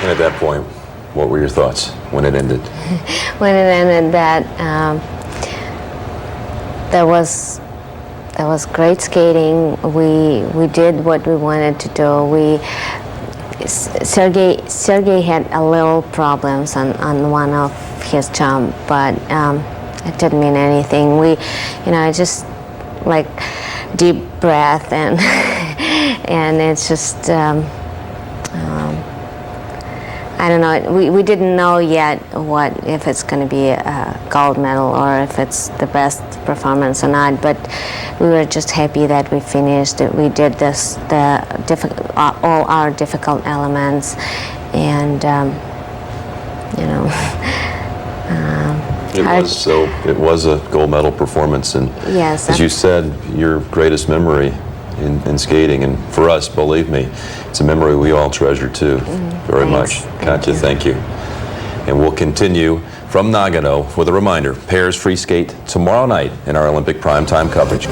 And at that point, what were your thoughts when it ended? When it ended, that was great skating. We did what we wanted to do. Sergey had a little problems on one of his jump, but it didn't mean anything. Just like deep breath and and it's just I don't know. We didn't know yet if it's going to be a gold medal or if it's the best performance or not. But we were just happy that we finished. That we did all our difficult elements, and It was a gold medal performance, and yes, as you said, your greatest memory in skating, and for us, believe me, it's a memory we all treasure too, very much. Katia, thank you. And we'll continue from Nagano with a reminder, pairs free skate tomorrow night in our Olympic primetime coverage.